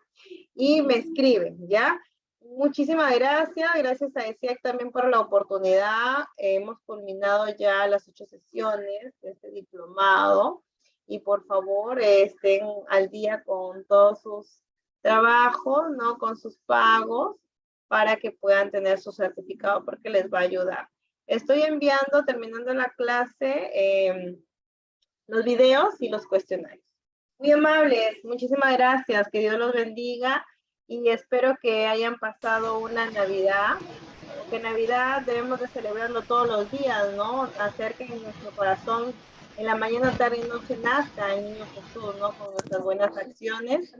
y me escriben, ¿ya? Muchísimas gracias. Gracias a ESIAC también por la oportunidad. Hemos culminado ya las 8 sesiones de este diplomado. Y por favor estén al día con todos sus trabajos, ¿no? Con sus pagos, para que puedan tener su certificado, porque les va a ayudar. Estoy enviando, terminando la clase, los videos y los cuestionarios. Muy amables, muchísimas gracias, que Dios los bendiga y espero que hayan pasado una Navidad, porque Navidad debemos de celebrarlo todos los días, ¿no? Hacer que en nuestro corazón en la mañana, tarde y noche nazca el niño Jesús, ¿no? Con nuestras buenas acciones.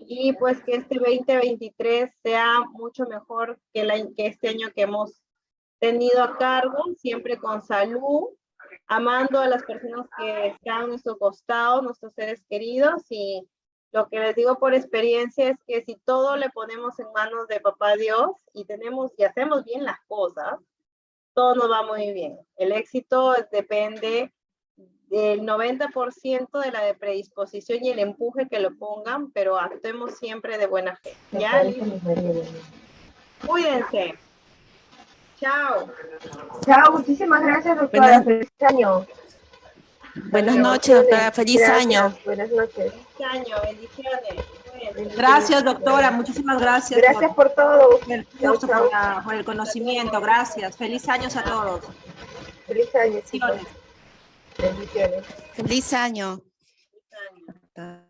Y pues que este 2023 sea mucho mejor que este año que hemos tenido a cargo, siempre con salud, amando a las personas que están a nuestro costado, nuestros seres queridos. Y lo que les digo por experiencia es que si todo le ponemos en manos de Papá Dios y hacemos bien las cosas, todo nos va muy bien. El éxito depende del 90% de la predisposición y el empuje que lo pongan, pero actuemos siempre de buena fe. ¿Ya? Cuídense. Chao. Chao, muchísimas gracias, doctora. Feliz año. Buenas noches, doctora. Feliz Gracias, año. Buenas noches. Feliz año. Bendiciones. Gracias, doctora. Muchísimas gracias. Gracias por todo. El curso, por el conocimiento. Gracias. Feliz años a todos. Feliz año, chicos. Bendiciones. Feliz año. Feliz año.